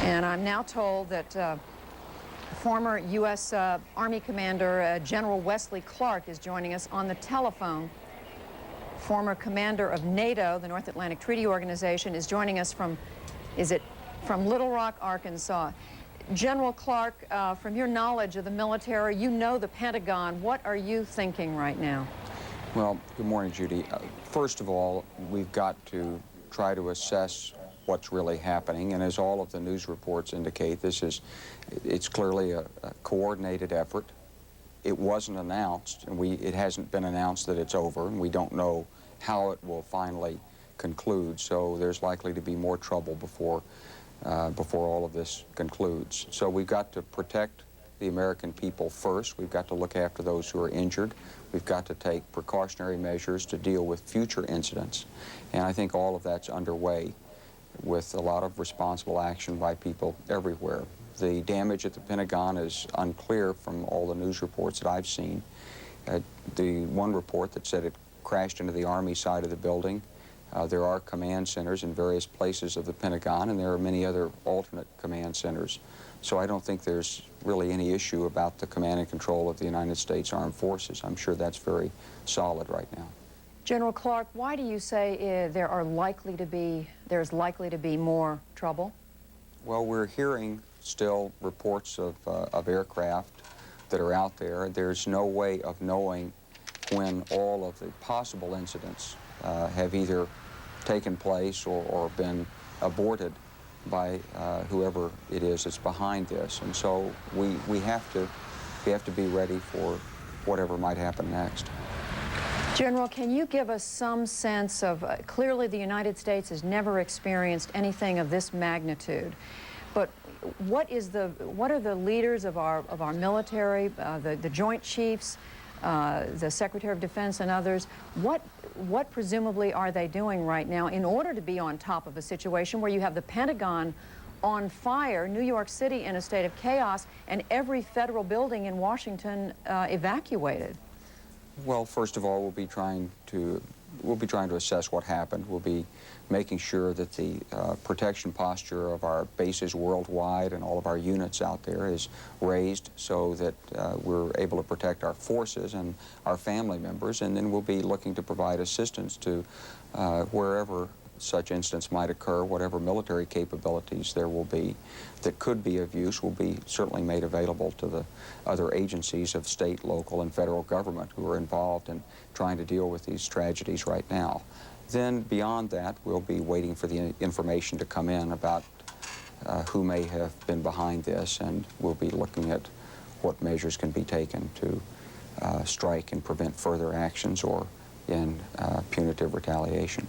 And I'm now told that former U.S. Army Commander General Wesley Clark is joining us on the telephone. Former commander of NATO, the North Atlantic Treaty Organization, is joining us from, from Little Rock, Arkansas. General Clark, from your knowledge of the military, you know the Pentagon. What are you thinking right now? Well, good morning, Judy. First of all, we've got to try to assess what's really happening, and as all of the news reports indicate, it's clearly a coordinated effort. It wasn't announced, and it hasn't been announced that it's over, and we don't know how it will finally conclude, so there's likely to be more trouble before all of this concludes. So we've got to protect the American people first. We've got to look after those who are injured. We've got to take precautionary measures to deal with future incidents, and I think all of that's underway with a lot of responsible action by people everywhere. The damage at the Pentagon is unclear from all the news reports that I've seen. The one report that said it crashed into the Army side of the building. There are command centers in various places of the Pentagon, and there are many other alternate command centers. So I don't think there's really any issue about the command and control of the United States Armed Forces. I'm sure that's very solid right now. General Clark, why do you say there's likely to be more trouble? Well, we're hearing still reports of aircraft that are out there. There's no way of knowing when all of the possible incidents have either taken place or been aborted by whoever it is that's behind this. And so we have to be ready for whatever might happen next. General, can you give us some sense of, clearly the United States has never experienced anything of this magnitude, but what are the leaders of our military, the Joint Chiefs, the Secretary of Defense and others, what presumably are they doing right now in order to be on top of a situation where you have the Pentagon on fire, New York City in a state of chaos, and every federal building in Washington evacuated? Well, first of all, we'll be trying to assess what happened. We'll be making sure that the protection posture of our bases worldwide and all of our units out there is raised so that we're able to protect our forces and our family members, and then we'll be looking to provide assistance to wherever such incidents might occur. Whatever military capabilities there will be that could be of use will be certainly made available to the other agencies of state, local, and federal government who are involved in trying to deal with these tragedies right now. Then beyond that, we'll be waiting for the information to come in about who may have been behind this, and we'll be looking at what measures can be taken to strike and prevent further actions or in punitive retaliation.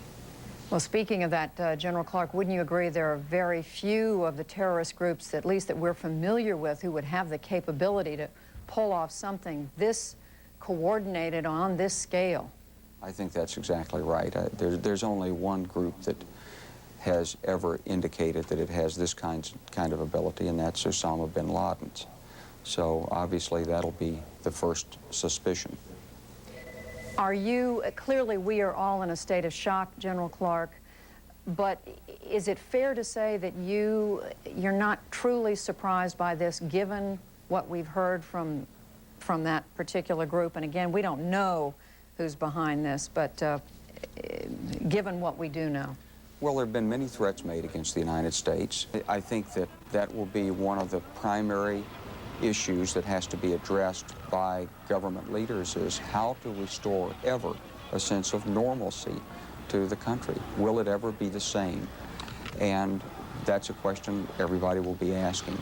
Well, speaking of that, General Clark, wouldn't you agree there are very few of the terrorist groups, at least that we're familiar with, who would have the capability to pull off something this coordinated on this scale? I think that's exactly right. There's only one group that has ever indicated that it has this kind of ability, and that's Osama bin Laden's. So obviously that'll be the first suspicion. Clearly we are all in a state of shock, General Clark, but is it fair to say that you're not truly surprised by this, given what we've heard from that particular group? And again, we don't know who's behind this, but given what we do know. Well, there have been many threats made against the United States. I think that will be one of the primary issues that has to be addressed by government leaders, is how to restore ever a sense of normalcy to the country. Will it ever be the same? And that's a question everybody will be asking.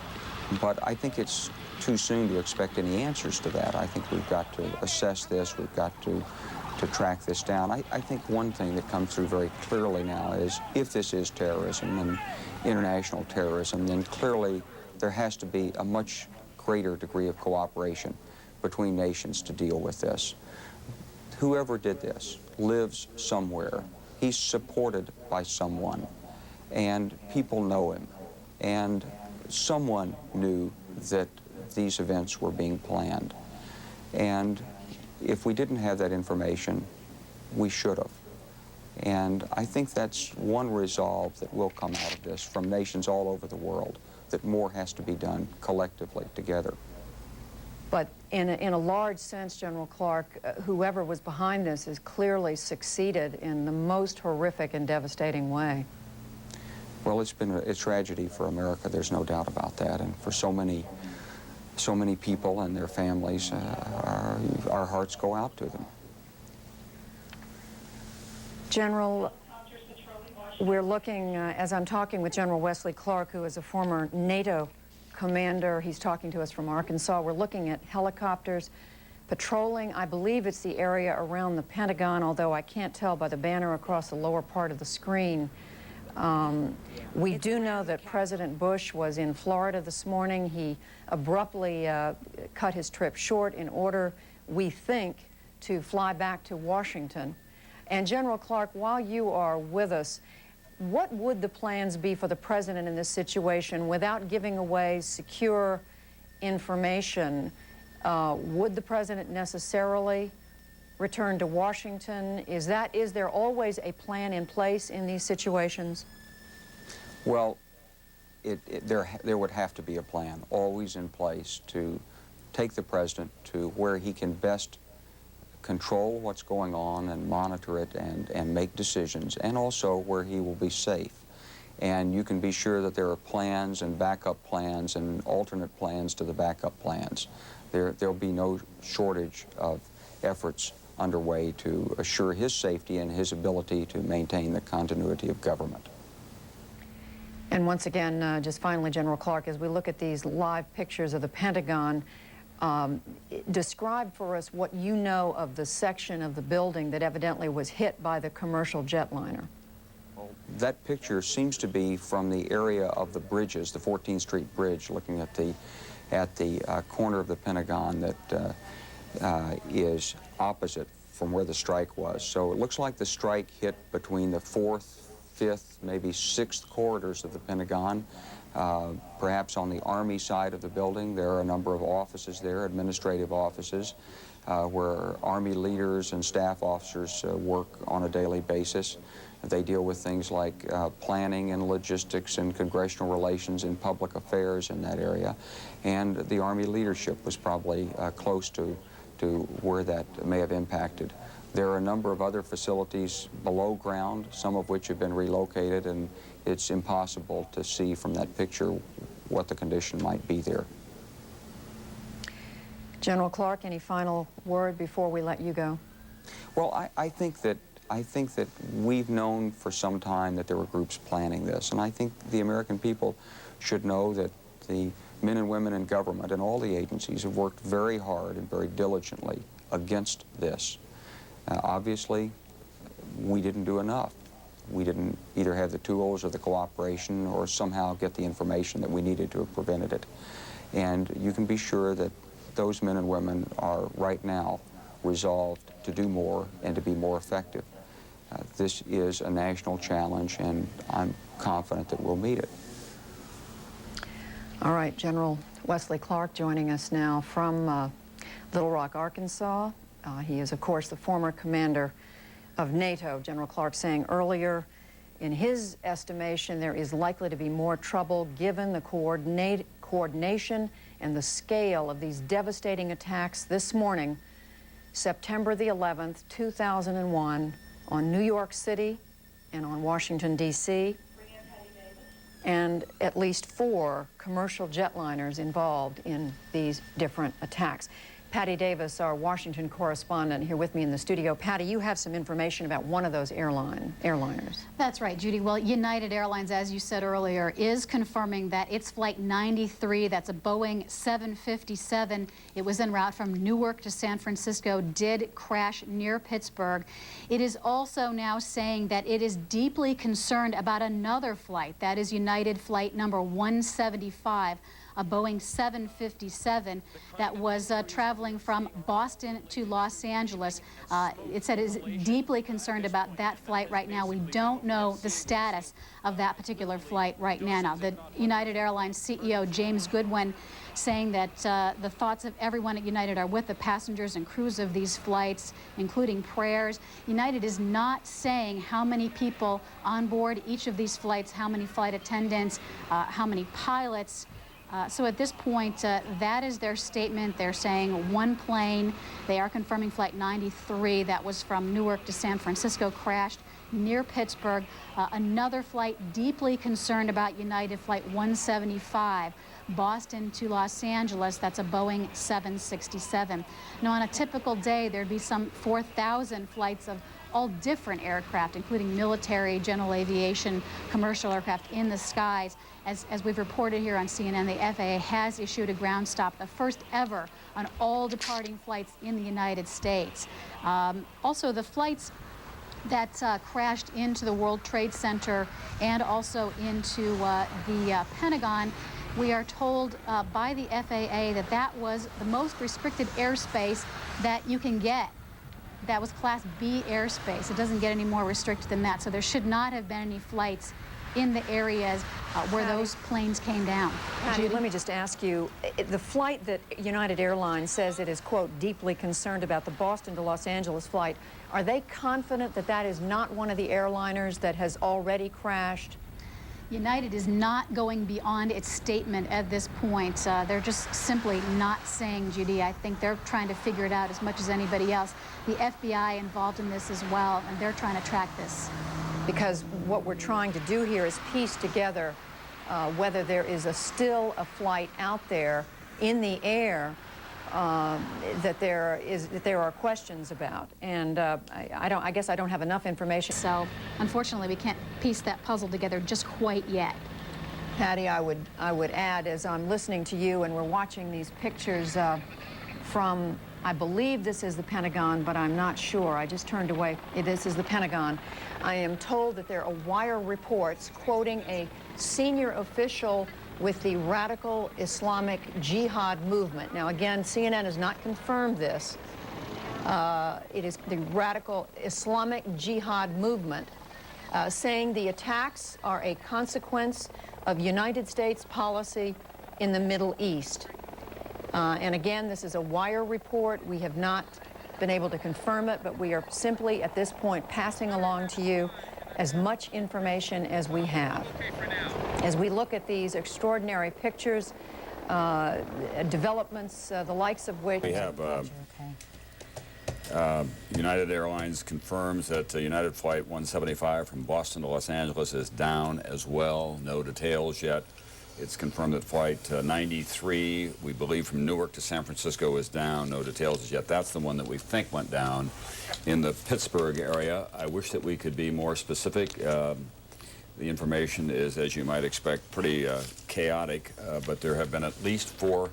But I think it's too soon to expect any answers to that. I think we've got to assess this. We've got to track this down. I think one thing that comes through very clearly now is if this is terrorism and international terrorism, then clearly there has to be a much greater degree of cooperation between nations to deal with this. Whoever did this lives somewhere. He's supported by someone, and people know him. And someone knew that these events were being planned. And if we didn't have that information, we should have. And I think that's one resolve that will come out of this from nations all over the world, that more has to be done collectively together. But in a large sense, General Clark, whoever was behind this has clearly succeeded in the most horrific and devastating way. Well, it's been a tragedy for America, there's no doubt about that, and for so many people and their families, our hearts go out to them. General, we're looking, as I'm talking with General Wesley Clark, who is a former NATO commander. He's talking to us from Arkansas. We're looking at helicopters patrolling. I believe it's the area around the Pentagon, although I can't tell by the banner across the lower part of the screen. We do know that President Bush was in Florida this morning. He abruptly cut his trip short in order, we think, to fly back to Washington. And General Clark, while you are with us, what would the plans be for the President in this situation without giving away secure information? Would the President necessarily return to Washington? Is there always a plan in place in these situations? Well, there would have to be a plan always in place to take the President to where he can best control what's going on and monitor it and make decisions, and also where he will be safe. And you can be sure that there are plans and backup plans and alternate plans to the backup plans. There'll be no shortage of efforts underway to assure his safety and his ability to maintain the continuity of government. And once again, just finally, General Clark, as we look at these live pictures of the Pentagon, describe for us what you know of the section of the building that evidently was hit by the commercial jetliner. Well, that picture seems to be from the area of the bridges, the 14th Street Bridge, looking at the corner of the Pentagon that is opposite from where the strike was. So it looks like the strike hit between the 4th, 5th, maybe 6th corridors of the Pentagon. Perhaps on the Army side of the building, there are a number of offices there, administrative offices, where Army leaders and staff officers work on a daily basis. They deal with things like planning and logistics and congressional relations and public affairs in that area. And the Army leadership was probably close to where that may have impacted. There are a number of other facilities below ground, some of which have been relocated, and it's impossible to see from that picture what the condition might be there. General Clark, any final word before we let you go? Well, I think that we've known for some time that there were groups planning this, and I think the American people should know that the men and women in government and all the agencies have worked very hard and very diligently against this. Obviously, we didn't do enough. We didn't either have the tools or the cooperation or somehow get the information that we needed to have prevented it. And you can be sure that those men and women are right now resolved to do more and to be more effective. This is a national challenge, and I'm confident that we'll meet it. All right, General Wesley Clark joining us now from Little Rock, Arkansas. He is, of course, the former commander of NATO. General Clark saying earlier, in his estimation, there is likely to be more trouble given the coordination and the scale of these devastating attacks this morning, September the 11th, 2001, on New York City and on Washington, D.C., and at least 4 commercial jetliners involved in these different attacks. Patty Davis, our Washington correspondent, here with me in the studio. Patty, you have some information about one of those airliners. That's right, Judy. Well, United Airlines, as you said earlier, is confirming that its Flight 93, that's a Boeing 757, it was en route from Newark to San Francisco, did crash near Pittsburgh. It is also now saying that it is deeply concerned about another flight, that is United Flight number 175, a Boeing 757 that was traveling from Boston to Los Angeles. It said it is deeply concerned about that flight right now. We don't know the status of that particular flight right now. Now, the United Airlines CEO, James Goodwin, saying that the thoughts of everyone at United are with the passengers and crews of these flights, including prayers. United is not saying how many people on board each of these flights, how many flight attendants, how many pilots. So at this point, that is their statement. They're saying one plane. They are confirming Flight 93 that was from Newark to San Francisco crashed near Pittsburgh. Another flight deeply concerned about United, Flight 175, Boston to Los Angeles. That's a Boeing 767. Now, on a typical day, there'd be some 4,000 flights of all different aircraft, including military, general aviation, commercial aircraft in the skies. As we've reported here on CNN, the FAA has issued a ground stop, the first ever on all departing flights in the United States. Also, the flights that crashed into the World Trade Center and also into the Pentagon, we are told by the FAA that that was the most restricted airspace that you can get. That was Class B airspace. It doesn't get any more restricted than that. So there should not have been any flights in the areas where those planes came down. Patty, let me just ask you, the flight that United Airlines says it is, quote, deeply concerned about, the Boston to Los Angeles flight, are they confident that that is not one of the airliners that has already crashed? United is not going beyond its statement at this point. They're just simply not saying, Judy. I think they're trying to figure it out as much as anybody else. The FBI involved in this as well, and they're trying to track this. Because what we're trying to do here is piece together whether there is still a flight out there in the air that there are questions about, and I guess I don't have enough information. So, unfortunately, we can't piece that puzzle together just quite yet. Patty, I would add, as I'm listening to you and we're watching these pictures from, I believe this is the Pentagon, but I'm not sure. I just turned away. This is the Pentagon. I am told that there are wire reports quoting a senior official with the radical Islamic Jihad movement. Now, again, CNN has not confirmed this. It is the radical Islamic Jihad movement saying the attacks are a consequence of United States policy in the Middle East. And again, this is a wire report. We have not been able to confirm it, but we are simply at this point passing along to you as much information as we have. As we look at these extraordinary pictures, developments, the likes of which... We have United Airlines confirms that United Flight 175 from Boston to Los Angeles is down as well. No details yet. It's confirmed that Flight 93, we believe from Newark to San Francisco, is down. No details as yet. That's the one that we think went down in the Pittsburgh area. I wish that we could be more specific. The information is, as you might expect, pretty chaotic, but there have been at least 4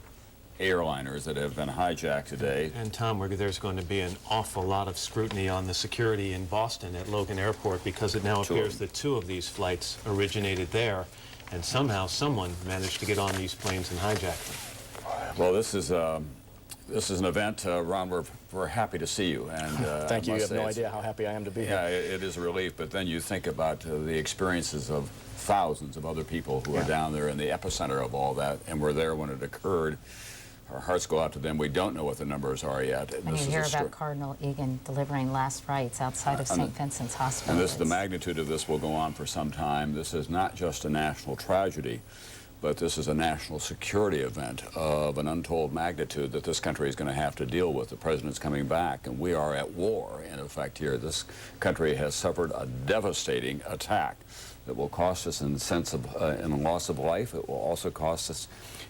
airliners that have been hijacked today. And Tom, there's going to be an awful lot of scrutiny on the security in Boston at Logan Airport because it now appears that 2 of these flights originated there, and somehow someone managed to get on these planes and hijack them. Well, this is an event, Ron, we're happy to see you. And thank you. You have no idea how happy I am to be here. Yeah, it is a relief, but then you think about the experiences of thousands of other people who are down there in the epicenter of all that, and were there when it occurred. Our hearts go out to them. We don't know what the numbers are yet. And you hear about Cardinal Egan delivering last rites outside of St. Vincent's Hospital. And the magnitude of this will go on for some time. This is not just a national tragedy, but this is a national security event of an untold magnitude that this country is going to have to deal with. The president's coming back, and we are at war, in effect, here. This country has suffered a devastating attack that will cost us in the sense of in loss of life. It will also cost us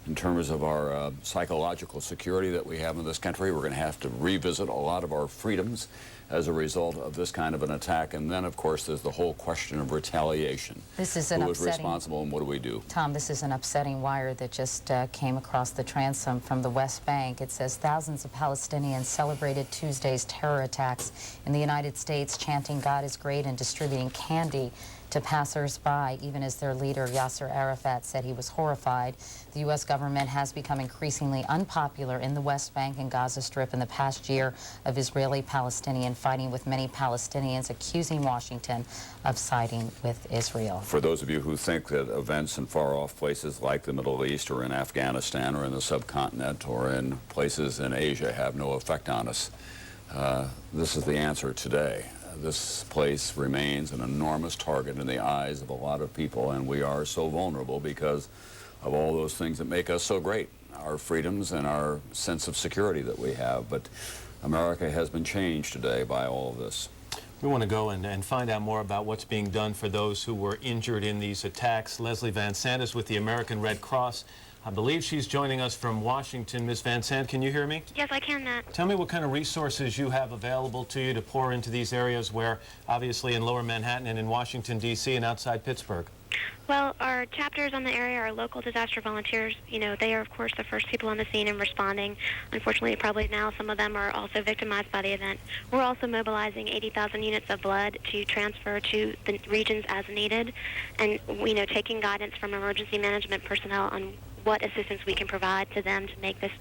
in terms of our psychological security that we have in this country. We're going to have to revisit a lot of our freedoms as a result of this kind of an attack. And then, of course, there's the whole question of retaliation. This is an Who is responsible and what do we do? Tom, this is an upsetting wire that just came across the transom from the West Bank. It says thousands of Palestinians celebrated Tuesday's terror attacks in the United States, chanting God is great and distributing candy to passers-by, even as their leader Yasser Arafat said he was horrified. The U.S. government has become increasingly unpopular in the West Bank and Gaza Strip in the past year of Israeli-Palestinian fighting, with many Palestinians accusing Washington of siding with Israel. For those of you who think that events in far-off places like the Middle East or in Afghanistan or in the subcontinent or in places in Asia have no effect on us, this is the answer today. This place remains an enormous target in the eyes of a lot of people, and we are so vulnerable because of all those things that make us so great, our freedoms and our sense of security that we have. But America has been changed today by all of this. We want to go and find out more about what's being done for those who were injured in these attacks. Leslie Van Sant is with the American Red Cross. I believe she's joining us from Washington. Ms. Van Sant, can you hear me? Yes, I can, Matt. Tell me what kind of resources you have available to you to pour into these areas where, obviously, in Lower Manhattan and in Washington, D.C. and outside Pittsburgh. Well, our chapters on the area are local disaster volunteers. You know, they are, of course, the first people on the scene and responding. Unfortunately, probably now some of them are also victimized by the event. We're also mobilizing 80,000 units of blood to transfer to the regions as needed, and, you know, taking guidance from emergency management personnel on what assistance we can provide to them to make this,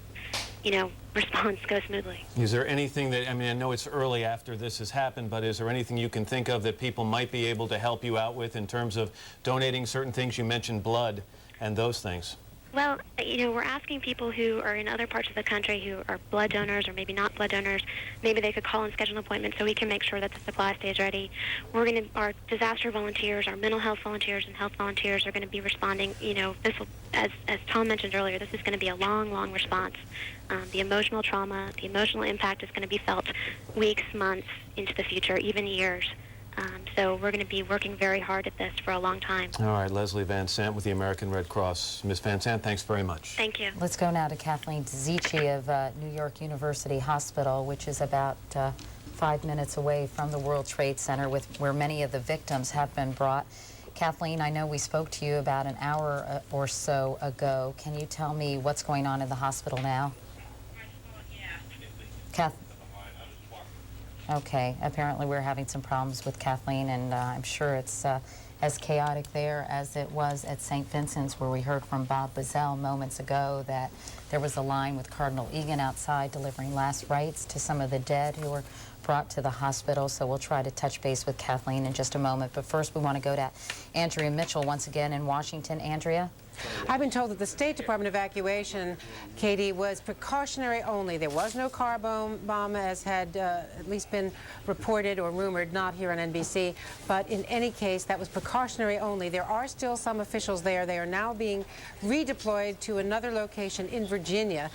you know, response go smoothly. Is there anything that, I mean, I know it's early after this has happened, but is there anything you can think of that people might be able to help you out with in terms of donating certain things? You mentioned blood and those things. Well, you know, we're asking people who are in other parts of the country who are blood donors or maybe not blood donors, maybe they could call and schedule an appointment so we can make sure that the supply stays ready. Our disaster volunteers, our mental health volunteers and health volunteers are going to be responding. You know, this will, as Tom mentioned earlier, this is going to be a long, long response. The emotional trauma, the emotional impact is going to be felt weeks, months into the future, even years. So we're going to be working very hard at this for a long time. All right, Leslie Van Sant with the American Red Cross. Ms. Van Sant, thanks very much. Thank you. Let's go now to Kathleen Zici of New York University Hospital, which is about 5 minutes away from the World Trade Center, where many of the victims have been brought. Kathleen, I know we spoke to you about an hour or so ago. Can you tell me what's going on in the hospital now? Okay, apparently we're having some problems with Kathleen, and I'm sure it's as chaotic there as it was at St. Vincent's, where we heard from Bob Bazell moments ago that there was a line with Cardinal Egan outside delivering last rites to some of the dead who were brought to the hospital. So we'll try to touch base with Kathleen in just a moment. But first, we want to go to Andrea Mitchell once again in Washington. Andrea? I've been told that the State Department evacuation, Katie, was precautionary only. There was no car bomb, as had at least been reported or rumored, not here on NBC. But in any case, that was precautionary only. There are still some officials there. They are now being redeployed to another location in Virginia.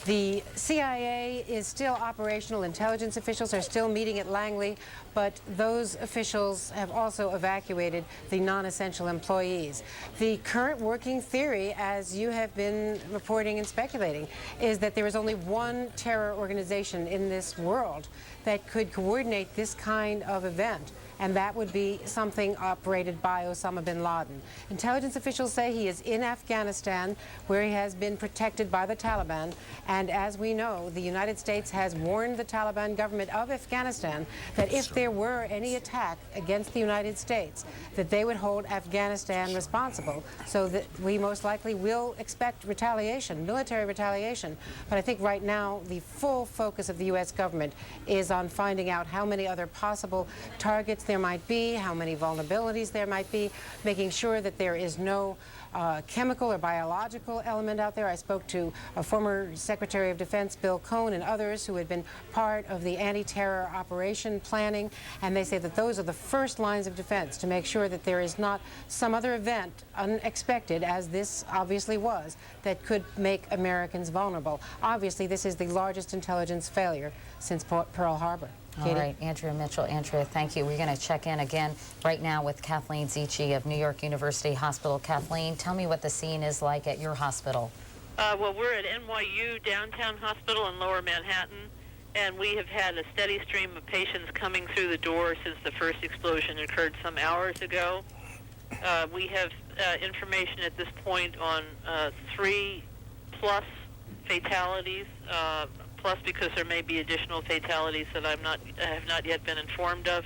The CIA is still operational. Intelligence officials are still meeting at Langley, but those officials have also evacuated the non-essential employees. The current working theory, as you have been reporting and speculating, is that there is only one terror organization in this world that could coordinate this kind of event, and that would be something operated by Osama bin Laden. Intelligence officials say he is in Afghanistan, where he has been protected by the Taliban, and as we know, the United States has warned the Taliban government of Afghanistan that if there were any attack against the United States, that they would hold Afghanistan responsible, so that we most likely will expect retaliation, military retaliation. But I think right now the full focus of the U.S. government is on finding out how many other possible targets there might be, how many vulnerabilities there might be, making sure that there is no chemical or biological element out there. I spoke to a former Secretary of Defense, Bill Cohn, and others who had been part of the anti-terror operation planning, and they say that those are the first lines of defense to make sure that there is not some other event, unexpected as this obviously was, that could make Americans vulnerable. Obviously, this is the largest intelligence failure since Pearl Harbor. Katie? All right, Andrea Mitchell. Andrea, thank you. We're going to check in again right now with Kathleen Zici of New York University Hospital. Kathleen, tell me what the scene is like at your hospital. Well, we're at NYU Downtown Hospital in Lower Manhattan, and we have had a steady stream of patients coming through the door since the first explosion occurred some hours ago. We have information at this point on 3+ fatalities, plus because there may be additional fatalities that I have not yet been informed of.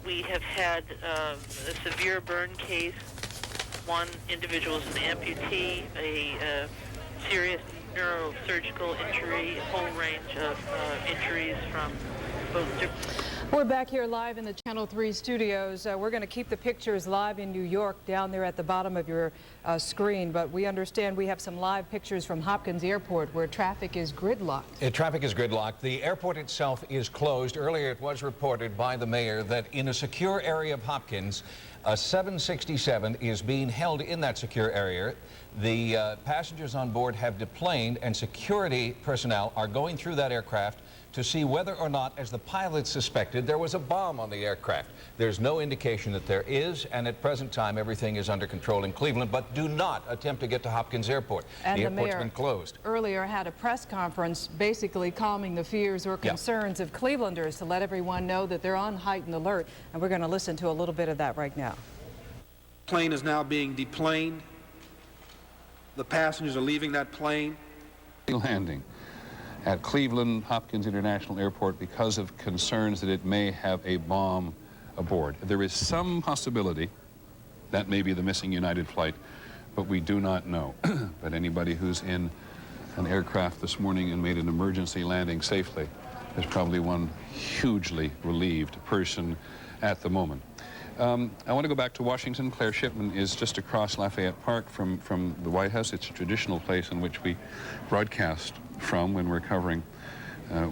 We have had a severe burn case. One individual is an amputee, a serious neurosurgical injury, a whole range of injuries from both different... We're back here live in the Channel 3 studios. We're going to keep the pictures live in New York down there at the bottom of your screen, but we understand we have some live pictures from Hopkins Airport where traffic is gridlocked. Traffic is gridlocked. The airport itself is closed. Earlier it was reported by the mayor that in a secure area of Hopkins, a 767 is being held in that secure area. The passengers on board have deplaned, and security personnel are going through that aircraft to see whether or not, as the pilots suspected, there was a bomb on the aircraft. There's no indication that there is, and at present time, everything is under control in Cleveland, but do not attempt to get to Hopkins Airport. And the airport's been closed. Earlier had a press conference basically calming the fears or concerns of Clevelanders to let everyone know that they're on heightened alert, and we're going to listen to a little bit of that right now. Plane is now being deplaned. The passengers are leaving that plane. Landing at Cleveland Hopkins International Airport because of concerns that it may have a bomb aboard. There is some possibility that may be the missing United flight, but we do not know. But anybody who's in an aircraft this morning and made an emergency landing safely is probably one hugely relieved person at the moment. I want to go back to Washington. Claire Shipman is just across Lafayette Park from the White House. It's a traditional place in which we broadcast from when we're covering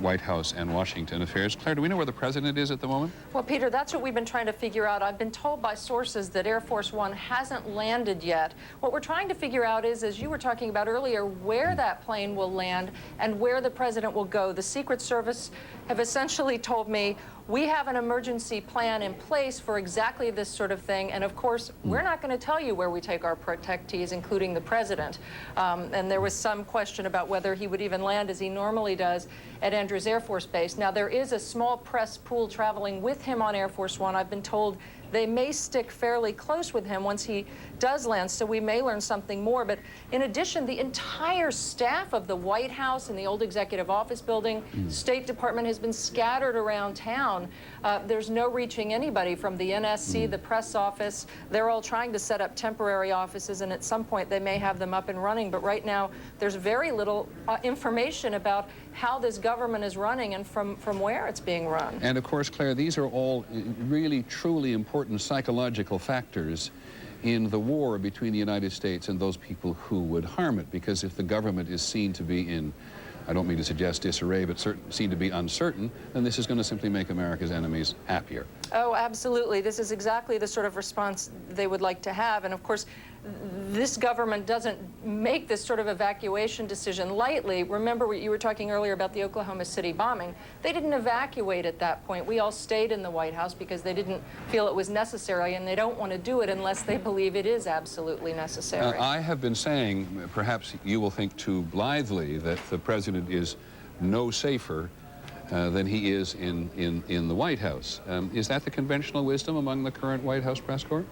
White House and Washington affairs. Claire, do we know where the president is at the moment? Well, Peter, that's what we've been trying to figure out. I've been told by sources that Air Force One hasn't landed yet. What we're trying to figure out is, as you were talking about earlier, where that plane will land and where the president will go. The Secret Service have essentially told me, we have an emergency plan in place for exactly this sort of thing, and of course, we're not going to tell you where we take our protectees, including the president. And there was some question about whether he would even land, as he normally does, at Andrews Air Force Base. Now, there is a small press pool traveling with him on Air Force One. I've been told they may stick fairly close with him once he does land, so we may learn something more. But in addition, the entire staff of the White House and the old Executive Office building, State Department, has been scattered around town. There's no reaching anybody from the NSC, the press office. They're all trying to set up temporary offices, and at some point they may have them up and running. But right now, there's very little information about how this government is running and from where it's being run. And of course, Claire, these are all really, truly important psychological factors in the war between the United States and those people who would harm it. Because if the government is seen to be in, I don't mean to suggest disarray, but seen to be uncertain, then this is going to simply make America's enemies happier. Oh, absolutely. This is exactly the sort of response they would like to have. And of course, this government doesn't make this sort of evacuation decision lightly. Remember what you were talking earlier about the Oklahoma City bombing. They didn't evacuate at that point. We all stayed in the White House because they didn't feel it was necessary, and they don't want to do it unless they believe it is absolutely necessary. I have been saying, perhaps you will think too blithely, that the president is no safer than he is in the White House. Is that the conventional wisdom among the current White House press corps?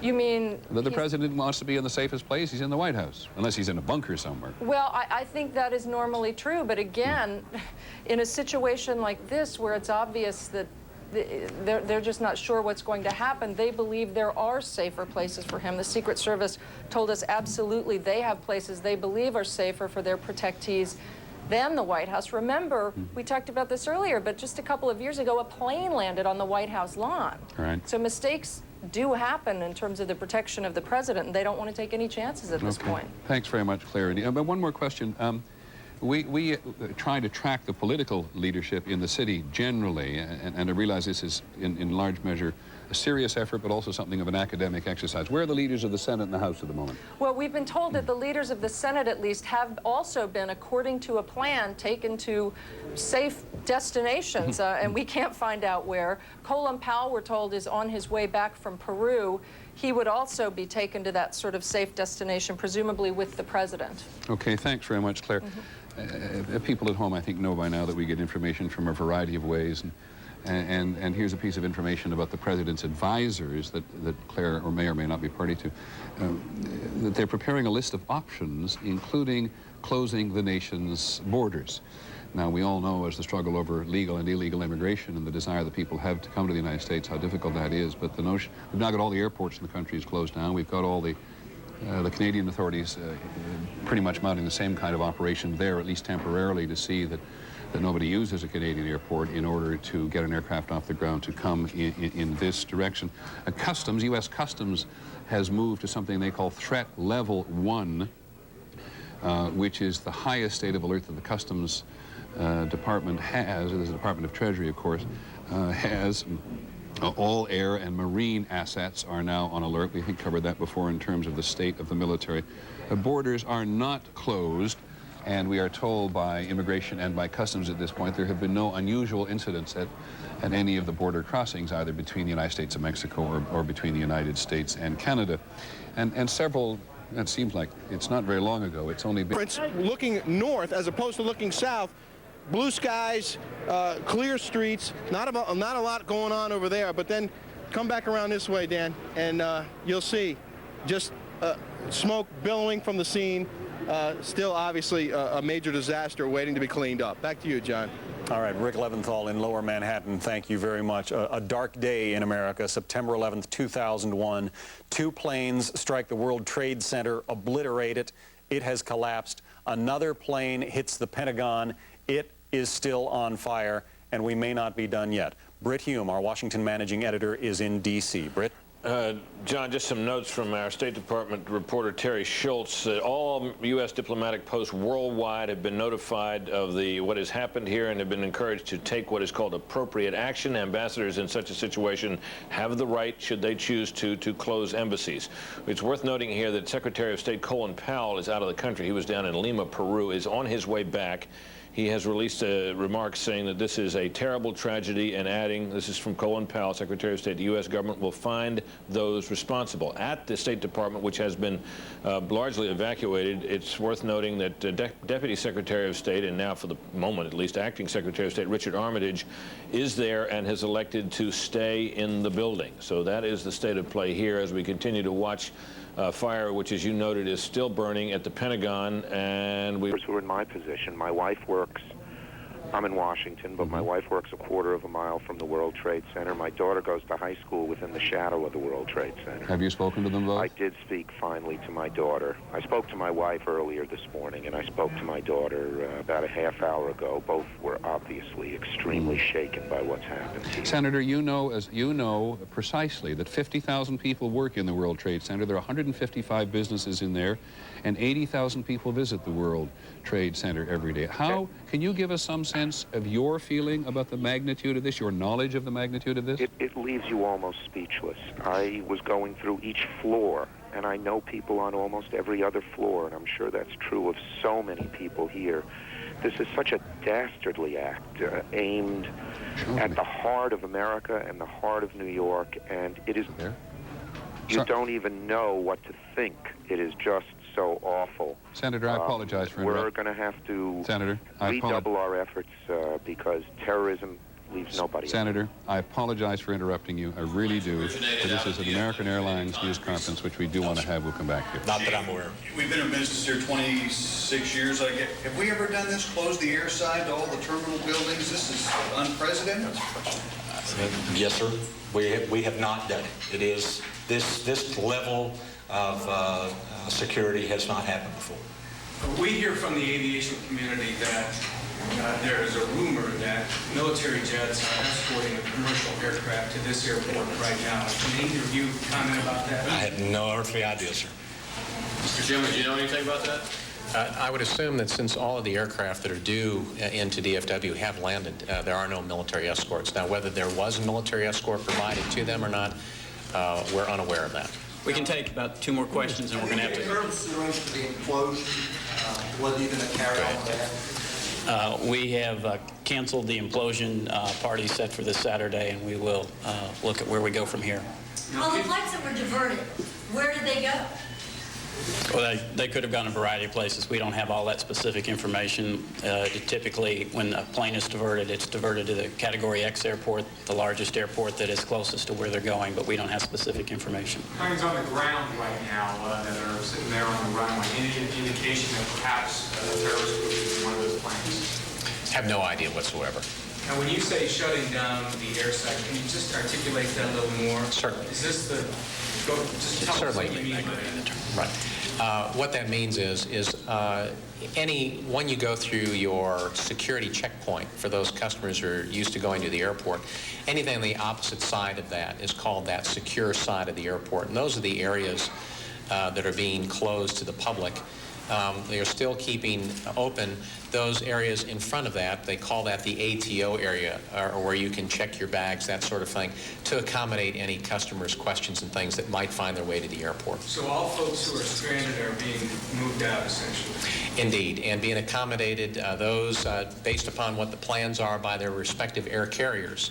You mean... That the president wants to be in the safest place, he's in the White House, unless he's in a bunker somewhere. Well, I think that is normally true, but again, in a situation like this where it's obvious that they're just not sure what's going to happen, they believe there are safer places for him. The Secret Service told us absolutely they have places they believe are safer for their protectees than the White House. Remember, we talked about this earlier, but just a couple of years ago, a plane landed on the White House lawn. Right. So mistakes do happen in terms of the protection of the president, and they don't want to take any chances at this point. Thanks very much, Claire. But one more question. We try to track the political leadership in the city generally, and I realize this is in large measure a serious effort, but also something of an academic exercise. Where are the leaders of the Senate and the House at the moment? Well, we've been told that the leaders of the Senate, at least, have also been, according to a plan, taken to safe destinations, and we can't find out where. Colin Powell, we're told, is on his way back from Peru. He would also be taken to that sort of safe destination, presumably with the president. Okay, thanks very much, Claire. People at home, I think, know by now that we get information from a variety of ways. And here's a piece of information about the president's advisors that Claire may or may not be party to. That they're preparing a list of options, including closing the nation's borders. Now, we all know as the struggle over legal and illegal immigration and the desire that people have to come to the United States, how difficult that is. But the notion, we've now got all the airports in the country is closed down. We've got all the Canadian authorities pretty much mounting the same kind of operation there, at least temporarily, to see that nobody uses a Canadian airport in order to get an aircraft off the ground to come in this direction. Customs, U.S. Customs, has moved to something they call Threat Level 1, which is the highest state of alert that the Customs Department has, the Department of Treasury, of course, has. All air and marine assets are now on alert. We covered that before in terms of the state of the military. The borders are not closed, and we are told by immigration and by customs at this point there have been no unusual incidents at any of the border crossings, either between the United States and Mexico or between the United States and Canada. And several, it seems like it's not very long ago, it's only been... Looking north as opposed to looking south, blue skies, clear streets, not a lot going on over there, but then come back around this way, Dan, and you'll see just smoke billowing from the scene. Still obviously a major disaster waiting to be cleaned up. Back to you, John. All right, Rick Leventhal in Lower Manhattan, thank you very much. A dark day in America, September 11th, 2001. 2 planes strike the World Trade Center, obliterate it. It has collapsed. Another plane hits the Pentagon. It is still on fire, and we may not be done yet. Britt Hume, our Washington managing editor, is in D.C. Britt? John, just some notes from our State Department reporter Terry Schultz. All U.S. diplomatic posts worldwide have been notified of what has happened here and have been encouraged to take what is called appropriate action. Ambassadors in such a situation have the right, should they choose to close embassies. It's worth noting here that Secretary of State Colin Powell is out of the country. He was down in Lima, Peru, is on his way back. He has released remarks saying that this is a terrible tragedy and adding, this is from Colin Powell, Secretary of State, the U.S. government will find those responsible. At the State Department, which has been largely evacuated, it's worth noting that Deputy Secretary of State, and now for the moment at least Acting Secretary of State Richard Armitage, is there and has elected to stay in the building. So that is the state of play here as we continue to watch fire, which, as you noted, is still burning at the Pentagon, and we... Who are in my position. My wife works, I'm in Washington, but my wife works a quarter of a mile from the World Trade Center. My daughter goes to high school within the shadow of the World Trade Center. Have you spoken to them both? I did speak finally to my daughter. I spoke to my wife earlier this morning, and I spoke to my daughter about a half hour ago. Both were obviously extremely shaken by what's happened here. Senator, you know precisely that 50,000 people work in the World Trade Center. There are 155 businesses in there, and 80,000 people visit the World Trade Center every day. How can you give us some sense of your feeling about the magnitude of this, your knowledge of the magnitude of this? It leaves you almost speechless. I was going through each floor, and I know people on almost every other floor, and I'm sure that's true of so many people here. This is such a dastardly act aimed at the heart of America and the heart of New York, and it is... You don't even know what to think. It is just so awful. Senator, I apologize for We're going to have to redouble our efforts because terrorism leaves nobody. Senator, I apologize for interrupting you. I really do. But this is an American Airlines news conference, which we do want to have. We'll come back to. Not that I'm aware of. We've been in business here 26 years. Have we ever done this? Closed the air side to all the terminal buildings? This is unprecedented. Yes, sir. We have not done it. It is this level of security has not happened before. We hear from the aviation community that there is a rumor that military jets are escorting a commercial aircraft to this airport right now. Can either of you comment about that? I have no earthly idea, sir. Mr. Chairman, do you know anything about that? I would assume that since all of the aircraft that are due into DFW have landed, there are no military escorts. Now, whether there was a military escort provided to them or not, we're unaware of that. We can take about 2 more questions, and we're going to have to... Concerns to the implosion, was even a carry-on with that? We have canceled the implosion party set for this Saturday, and we will look at where we go from here. On the flights that were diverted, where did they go? Well, they could have gone a variety of places. We don't have all that specific information. Typically, when a plane is diverted, it's diverted to the Category X airport, the largest airport that is closest to where they're going, but we don't have specific information. Planes on the ground right now that are sitting there on the runway. Any indication that perhaps a terrorist group is in one of those planes? Have no idea whatsoever. Now, when you say shutting down the air side, can you just articulate that a little more? Certainly. Is this the, just tell us what you mean by that. Right. What that means is when you go through your security checkpoint for those customers who are used to going to the airport, anything on the opposite side of that is called that secure side of the airport. And those are the areas that are being closed to the public. They are still keeping open those areas in front of that. They call that the ATO area, or where you can check your bags, that sort of thing, to accommodate any customers' questions and things that might find their way to the airport. So all folks who are stranded are being moved out, essentially? Indeed, and being accommodated, those, based upon what the plans are by their respective air carriers,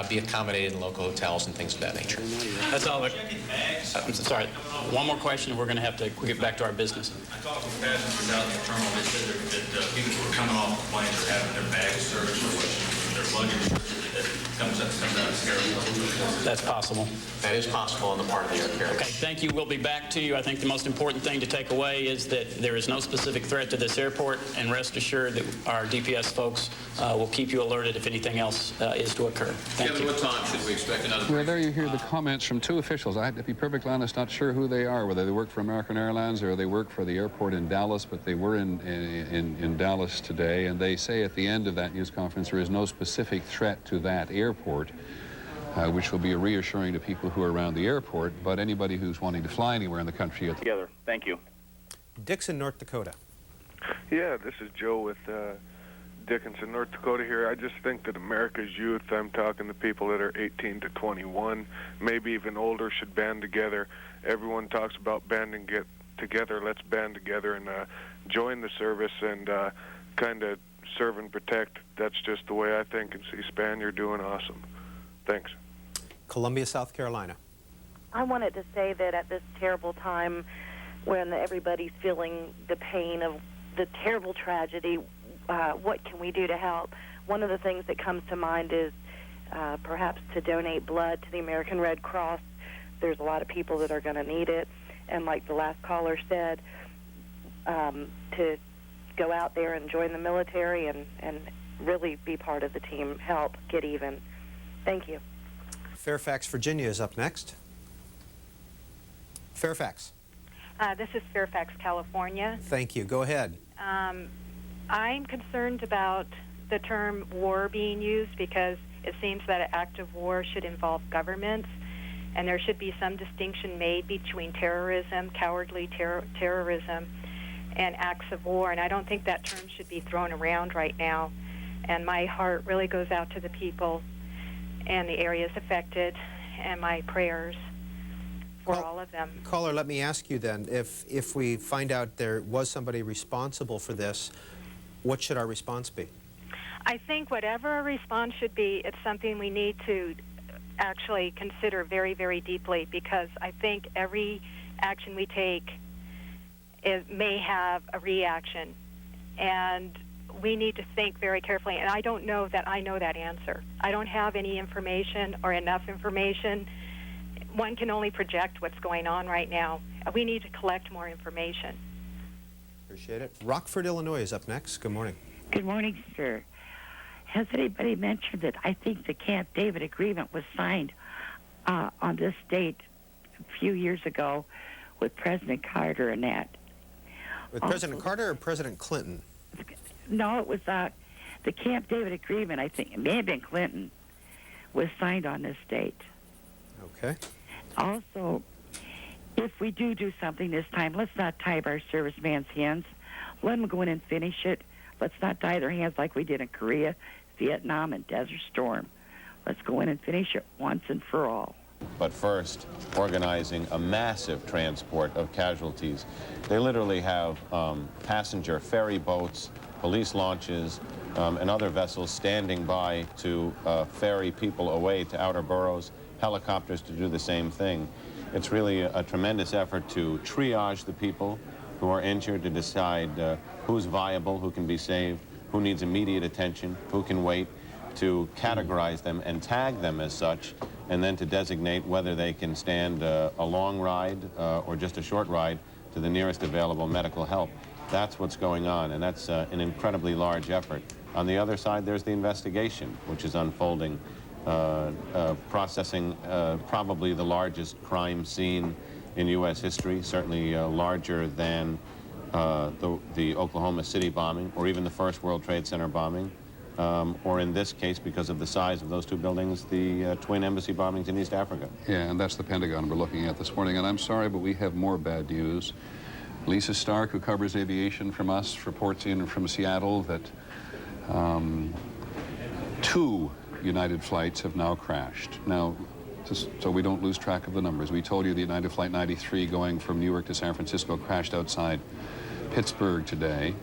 be accommodated in local hotels and things of that nature. That's all. I'm sorry. One more question, and we're going to have to get back to our business. I talked with passengers out in the terminal. They said that people who are coming off the planes are having their bags searched or their luggage that comes out of the airport. That's possible. That is possible on the part of the air carrier. Okay, thank you. We'll be back to you. I think the most important thing to take away is that there is no specific threat to this airport, and rest assured that our DPS folks will keep you alerted if anything else is to occur. Thank you. What time should we expect another? Well, there you hear the comments from two officials. I have to be perfectly honest, not sure who they are, whether they work for American Airlines or they work for the airport in Dallas, but they were in Dallas today, and they say at the end of that news conference there is no specific threat to that airport, which will be reassuring to people who are around the airport, but anybody who's wanting to fly anywhere in the country. Together. Thank you. Dixon, North Dakota. Yeah, this is Joe with Dickinson, North Dakota here. I just think that America's youth, I'm talking to people that are 18 to 21, maybe even older, should band together. Everyone talks about banding together. Let's band together and join the service and kind of serve and protect. That's just the way I think. And C-SPAN, you're doing awesome. Thanks. Columbia, South Carolina. I wanted to say that at this terrible time when everybody's feeling the pain of the terrible tragedy, what can we do to help? One of the things that comes to mind is perhaps to donate blood to the American Red Cross. There's a lot of people that are going to need it. And like the last caller said, to go out there and join the military and really be part of the team, help get even. Thank you. Fairfax, Virginia is up next. Fairfax. This is Fairfax, California. Thank you. Go ahead. I'm concerned about the term war being used because it seems that an act of war should involve governments, and there should be some distinction made between terrorism, cowardly terrorism, and acts of war, and I don't think that term should be thrown around right now. And my heart really goes out to the people and the areas affected, and my prayers for all of them. Caller, let me ask you then, if we find out there was somebody responsible for this, what should our response be? I think whatever our response should be, it's something we need to actually consider very, very deeply, because I think every action we take may have a reaction, and we need to think very carefully. And I don't know that I know that answer. I don't have any information or enough information. One can only project what's going on right now. We need to collect more information. Appreciate it. Rockford, Illinois is up next. Good morning. Good morning, sir. Has anybody mentioned that I think the Camp David Agreement was signed on this date a few years ago with President Carter and that? With President Carter or President Clinton? No, it was the Camp David Agreement, I think. It may have been Clinton, was signed on this date. Okay. Also, if we do something this time, let's not tie our serviceman's hands. Let them go in and finish it. Let's not tie their hands like we did in Korea, Vietnam, and Desert Storm. Let's go in and finish it once and for all. But first, organizing a massive transport of casualties. They literally have passenger ferry boats, police launches, and other vessels standing by to ferry people away to outer boroughs, helicopters to do the same thing. It's really a tremendous effort to triage the people who are injured, to decide who's viable, who can be saved, who needs immediate attention, who can wait, to categorize them and tag them as such, and then to designate whether they can stand a long ride or just a short ride to the nearest available medical help. That's what's going on, and that's an incredibly large effort. On the other side, there's the investigation, which is unfolding, processing probably the largest crime scene in U.S. history, certainly larger than the Oklahoma City bombing, or even the first World Trade Center bombing, or in this case, because of the size of those two buildings, the twin embassy bombings in East Africa. Yeah, and that's the Pentagon we're looking at this morning. And I'm sorry, but we have more bad news. Lisa Stark, who covers aviation from us, reports in from Seattle that 2 United flights have now crashed. Now, just so we don't lose track of the numbers, we told you the United Flight 93 going from New York to San Francisco crashed outside Pittsburgh today.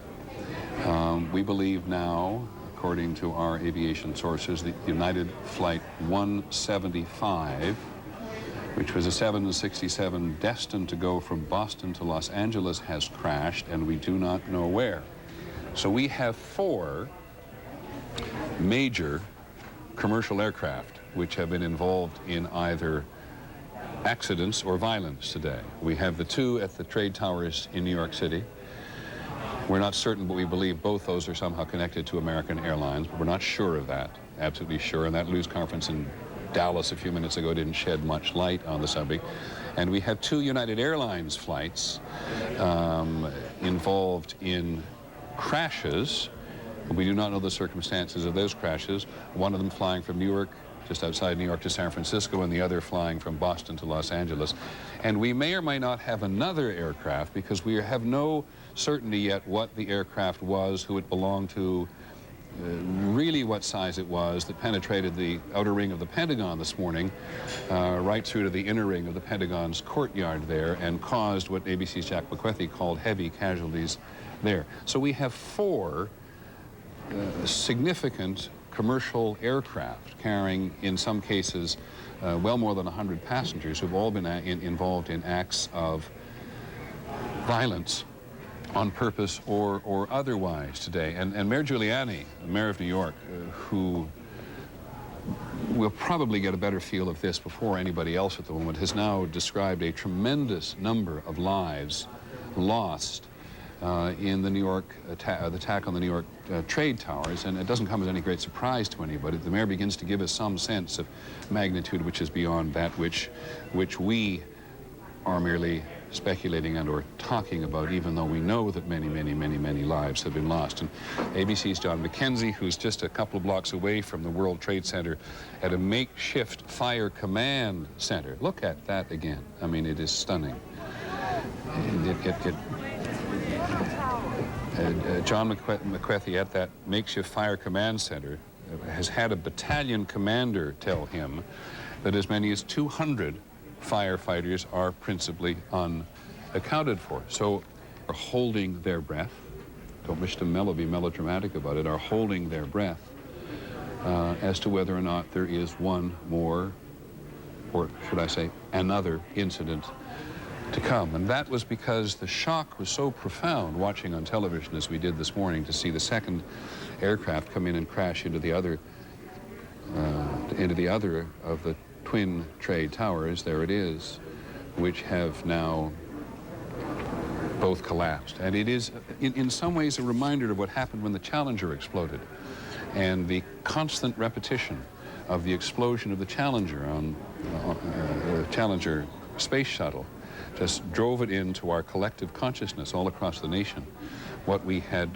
We believe now, according to our aviation sources, the United Flight 175, which was a 767 destined to go from Boston to Los Angeles, has crashed, and we do not know where. So we have 4 major commercial aircraft which have been involved in either accidents or violence today. We have the 2 at the trade towers in New York City. We're not certain, but we believe both those are somehow connected to American Airlines, but we're not sure of that, absolutely sure. And that news conference in Dallas a few minutes ago didn't shed much light on the subject. And we have 2 United Airlines flights involved in crashes. We do not know the circumstances of those crashes. One of them flying from New York, just outside New York, to San Francisco, and the other flying from Boston to Los Angeles. And we may or may not have another aircraft because we have no certainty yet what the aircraft was, who it belonged to, really what size it was, that penetrated the outer ring of the Pentagon this morning, right through to the inner ring of the Pentagon's courtyard there, and caused what ABC's Jack McQuethy called heavy casualties there. So we have 4 significant commercial aircraft carrying, in some cases, well more than 100 passengers who've all been involved in acts of violence on purpose or otherwise today. And Mayor Giuliani, Mayor of New York, who will probably get a better feel of this before anybody else at the moment, has now described a tremendous number of lives lost in the New York the attack on the New York trade towers, and it doesn't come as any great surprise to anybody. The mayor begins to give us some sense of magnitude which is beyond that which we are merely speculating and or talking about, even though we know that many, many, many, many lives have been lost. And ABC's John McKenzie, who's just a couple of blocks away from the World Trade Center at a makeshift fire command center. Look at that again. I mean, it is stunning. John McQuethy at that makeshift fire command center has had a battalion commander tell him that as many as 200 firefighters are principally unaccounted for. So are holding their breath, don't wish to be melodramatic about it, are holding their breath as to whether or not there is one more, or should I say, another incident to come. And that was because the shock was so profound watching on television as we did this morning to see the second aircraft come in and crash into the other of the twin trade towers. There it is, which have now both collapsed. And it is in some ways a reminder of what happened when the Challenger exploded, and the constant repetition of the explosion of the Challenger on the Challenger space shuttle just drove it into our collective consciousness all across the nation, what we had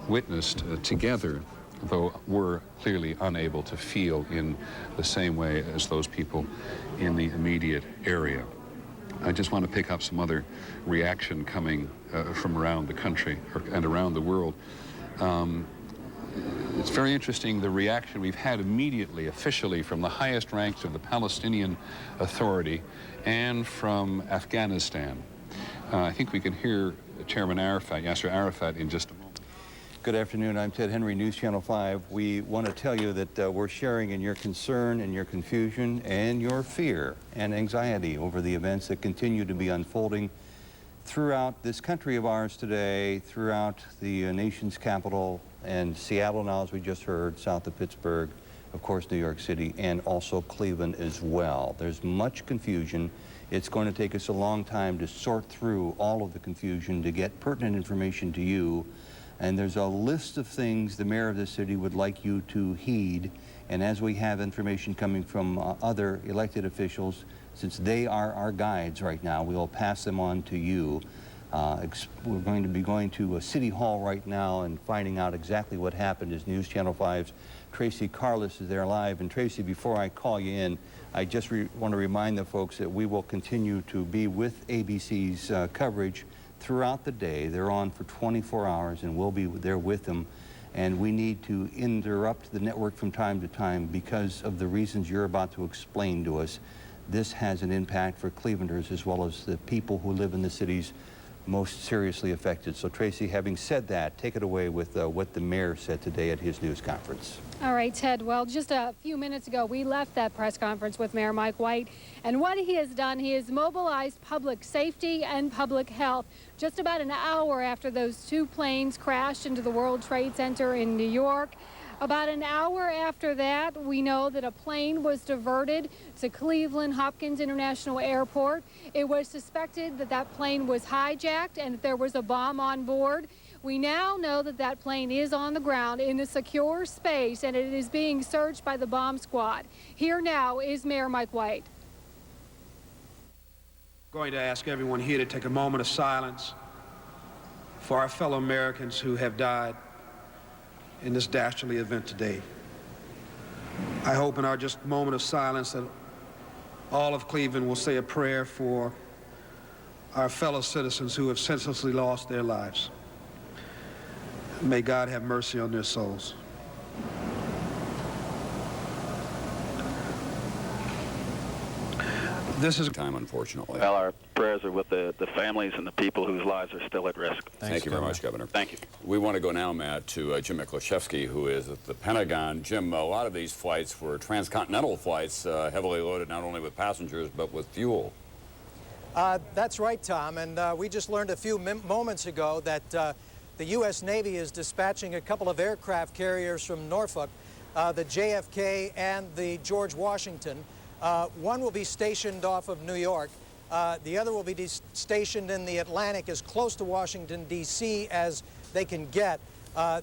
witnessed together, though we're clearly unable to feel in the same way as those people in the immediate area. I just want to pick up some other reaction coming from around the country and around the world. It's very interesting, the reaction we've had immediately, officially, from the highest ranks of the Palestinian Authority and from Afghanistan. I think we can hear Chairman Arafat, Yasser Arafat, in just a moment. Good afternoon. I'm Ted Henry, News Channel 5. We want to tell you that we're sharing in your concern and your confusion and your fear and anxiety over the events that continue to be unfolding throughout this country of ours today, throughout the nation's capital, and Seattle now, as we just heard, south of Pittsburgh, of course, New York City, and also Cleveland as well. There's much confusion. It's going to take us a long time to sort through all of the confusion to get pertinent information to you And there's a list of things the mayor of the city would like you to heed. And as we have information coming from other elected officials, since they are our guides right now, we will pass them on to you. We're going to be going to City Hall right now and finding out exactly what happened as News Channel 5's Tracy Carlos is there live. And Tracy, before I call you in, I just want to remind the folks that we will continue to be with ABC's coverage throughout the day. They're on for 24 hours and we'll be there with them. And we need to interrupt the network from time to time because of the reasons you're about to explain to us. This has an impact for Clevelanders as well as the people who live in the cities most seriously affected. So Tracy, having said that, take it away with what the mayor said today at his news conference. All right, Ted. Well, just a few minutes ago, we left that press conference with Mayor Mike White. And what he has done, he has mobilized public safety and public health. Just about an hour after those two planes crashed into the World Trade Center in New York, about an hour after that, we know that a plane was diverted to Cleveland Hopkins International Airport. It was suspected that that plane was hijacked and that there was a bomb on board. We now know that that plane is on the ground in a secure space and it is being searched by the bomb squad. Here now is Mayor Mike White. I'm going to ask everyone here to take a moment of silence for our fellow Americans who have died in this dastardly event today. I hope in our just moment of silence that all of Cleveland will say a prayer for our fellow citizens who have senselessly lost their lives. May God have mercy on their souls. This is time, unfortunately. Well, our prayers are with the families and the people whose lives are still at risk. Thank you very much, Governor. Thank you. We want to go now, Matt, to Jim Miklashevsky, who is at the Pentagon. Jim, a lot of these flights were transcontinental flights, heavily loaded not only with passengers but with fuel. That's right, Tom, and we just learned a few moments ago that the U.S. Navy is dispatching a couple of aircraft carriers from Norfolk, the JFK and the George Washington. One will be stationed off of New York. The other will be stationed in the Atlantic as close to Washington, D.C. as they can get.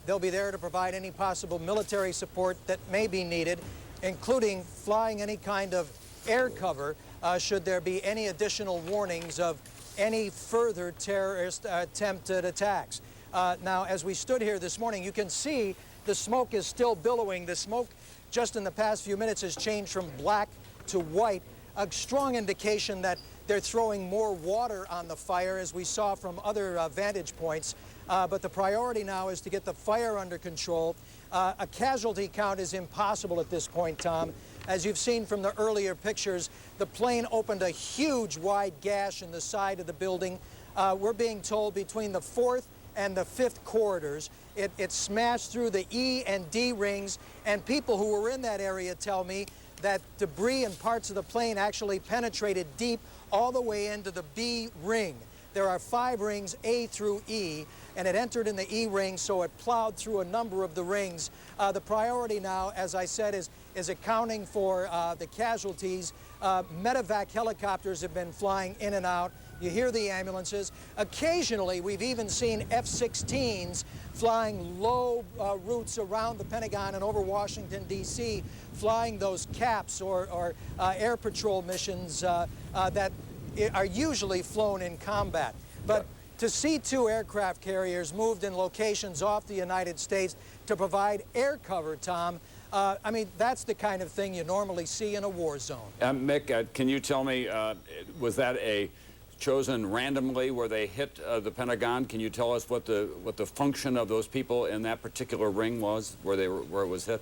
They'll be there to provide any possible military support that may be needed, including flying any kind of air cover should there be any additional warnings of any further terrorist attempted attacks. Now, as we stood here this morning, you can see the smoke is still billowing. The smoke just in the past few minutes has changed from black to white, a strong indication that they're throwing more water on the fire, as we saw from other vantage points. But the priority now is to get the fire under control. A casualty count is impossible at this point, Tom. As you've seen from the earlier pictures, the plane opened a huge wide gash in the side of the building. We're being told between the 4th and the 5th corridors. It smashed through the E and D rings, and people who were in that area tell me that debris and parts of the plane actually penetrated deep all the way into the B ring. There are 5 rings, A through E, and it entered in the E ring, so it plowed through a number of the rings. The priority now, as I said, is accounting for the casualties. Medevac helicopters have been flying in and out. You hear the ambulances. Occasionally, we've even seen F-16s flying low routes around the Pentagon and over Washington, D.C., flying those CAPs or air patrol missions that are usually flown in combat. But to see 2 aircraft carriers moved in locations off the United States to provide air cover, Tom, I mean, that's the kind of thing you normally see in a war zone. Mick, can you tell me, was that chosen randomly where they hit the Pentagon? Can you tell us what the function of those people in that particular ring was, where it was hit?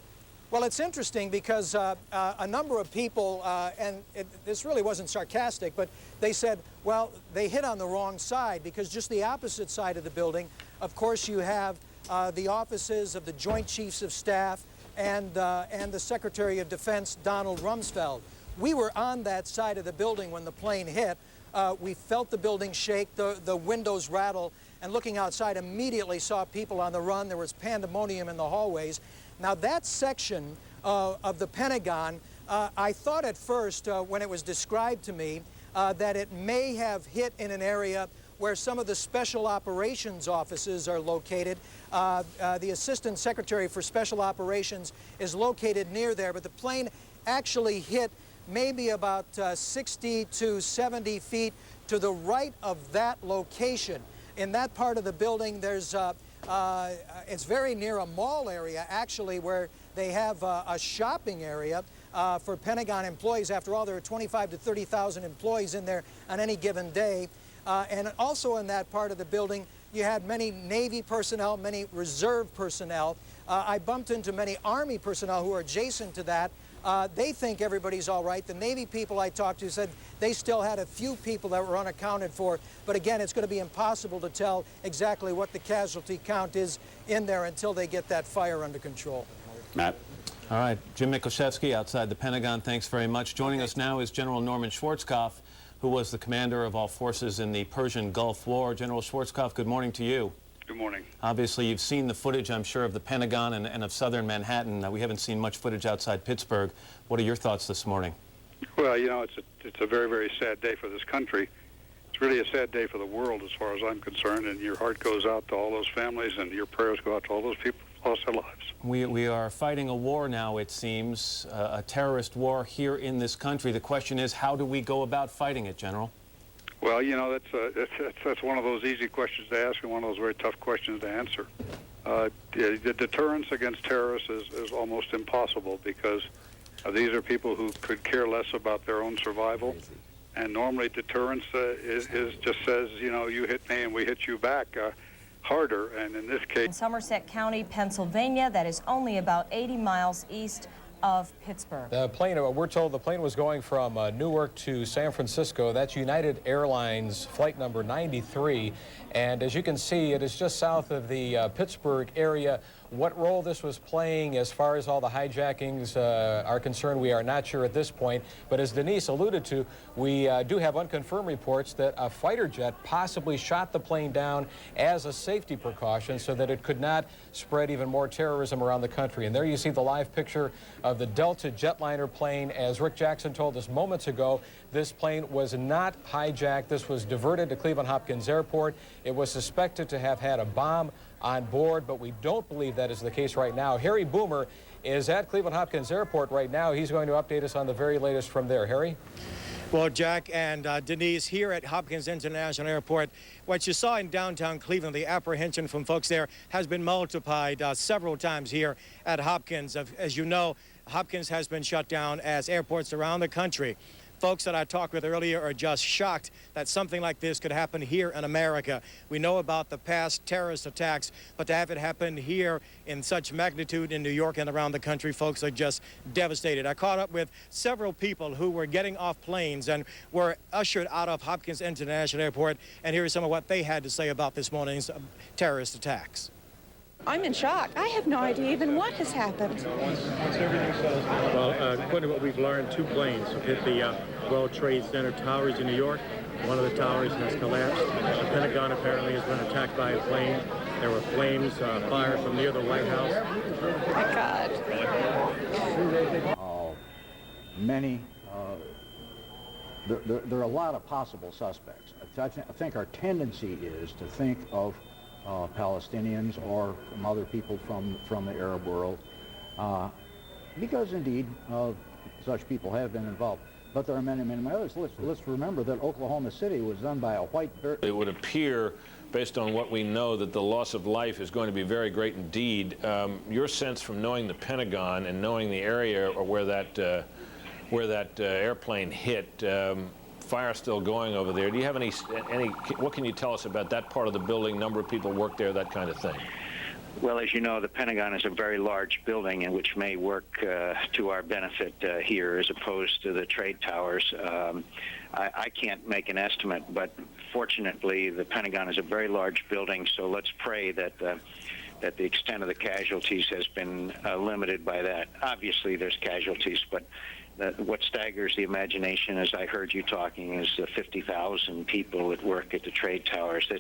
Well, it's interesting because a number of people, and this really wasn't sarcastic, but they said, well, they hit on the wrong side, because just the opposite side of the building, of course, you have the offices of the Joint Chiefs of Staff and the Secretary of Defense, Donald Rumsfeld. We were on that side of the building when the plane hit. We felt the building shake, the windows rattle, and looking outside, immediately saw people on the run. There was pandemonium in the hallways. Now, that section of the Pentagon, I thought at first, when it was described to me, that it may have hit in an area where some of the special operations offices are located. The Assistant Secretary for Special Operations is located near there, but the plane actually hit maybe about 60 to 70 feet to the right of that location. In that part of the building, there's it's very near a mall area, actually, where they have a shopping area for Pentagon employees. After all, there are 25 to 30,000 employees in there on any given day. And also in that part of the building, you had many Navy personnel, many reserve personnel. I bumped into many Army personnel who are adjacent to that. They think everybody's all right. The Navy people I talked to said they still had a few people that were unaccounted for. But again, it's going to be impossible to tell exactly what the casualty count is in there until they get that fire under control. Matt. All right, Jim Mikoszewski outside the Pentagon, thanks very much. Joining us now is General Norman Schwarzkopf, who was the commander of all forces in the Persian Gulf War. General Schwarzkopf, good morning to you. Good morning. Obviously, you've seen the footage, I'm sure, of the Pentagon and of southern Manhattan. We haven't seen much footage outside Pittsburgh. What are your thoughts this morning? Well, you know, it's a very, very sad day for this country. It's really a sad day for the world as far as I'm concerned, and your heart goes out to all those families, and your prayers go out to all those people who lost their lives. We are fighting a war now, it seems, a terrorist war here in this country. The question is, how do we go about fighting it, General? Well, you know, that's one of those easy questions to ask and one of those very tough questions to answer. The deterrence against terrorists is almost impossible because these are people who could care less about their own survival. And normally deterrence is just says, you know, you hit me and we hit you back harder. And in this case... In Somerset County, Pennsylvania, that is only about 80 miles east of Pittsburgh. The plane, we're told the plane was going from Newark to San Francisco. That's United Airlines flight number 93. And as you can see, it is just south of the Pittsburgh area. What role this was playing as far as all the hijackings are concerned, we are not sure at this point. But as Denise alluded to, we do have unconfirmed reports that a fighter jet possibly shot the plane down as a safety precaution so that it could not spread even more terrorism around the country. And there you see the live picture of the Delta jetliner plane. As Rick Jackson told us moments ago, this plane was not hijacked. This was diverted to Cleveland Hopkins Airport. It was suspected to have had a bomb on board, but we don't believe that is the case right now. Harry Boomer is at Cleveland Hopkins Airport right now. He's going to update us on the very latest from there. Harry? Well, Jack and Denise, here at Hopkins International Airport, what you saw in downtown Cleveland, the apprehension from folks there has been multiplied several times here at Hopkins. As you know, Hopkins has been shut down as airports around the country. Folks that I talked with earlier are just shocked that something like this could happen here in America. We know about the past terrorist attacks, but to have it happen here in such magnitude in New York and around the country, folks are just devastated. I caught up with several people who were getting off planes and were ushered out of Hopkins International Airport, and here is some of what they had to say about this morning's terrorist attacks. I'm in shock. I have no idea even what has happened. Well, according to what we've learned, 2 planes hit the World Trade Center towers in New York. One of the towers has collapsed. The Pentagon apparently has been attacked by a plane. There were flames fired from near the White House. Oh, my God. There are a lot of possible suspects. I think our tendency is to think of Palestinians or from other people from the Arab world, because indeed such people have been involved. But there are many, many others. Let's remember that Oklahoma City was done by a white... It would appear, based on what we know, that the loss of life is going to be very great indeed. Your sense from knowing the Pentagon and knowing the area or where that airplane hit, fire still going over there. Do you have any, what can you tell us about that part of the building, number of people work there, that kind of thing? Well, as you know, the Pentagon is a very large building, and which may work to our benefit here as opposed to the trade towers. I can't make an estimate, but fortunately, the Pentagon is a very large building, so let's pray that that the extent of the casualties has been limited by that. Obviously, there's casualties, but what staggers the imagination, as I heard you talking, is the 50,000 people that work at the trade towers.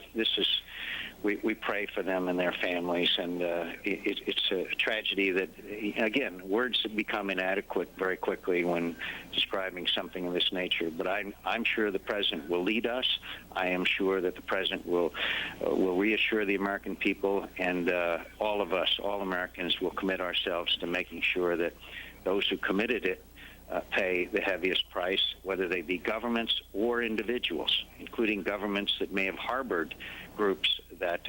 We pray for them and their families, and it's a tragedy that, again, words become inadequate very quickly when describing something of this nature. But I'm sure the President will lead us. I am sure that the President will reassure the American people, and all of us, all Americans, will commit ourselves to making sure that those who committed it pay the heaviest price, whether they be governments or individuals, including governments that may have harbored groups that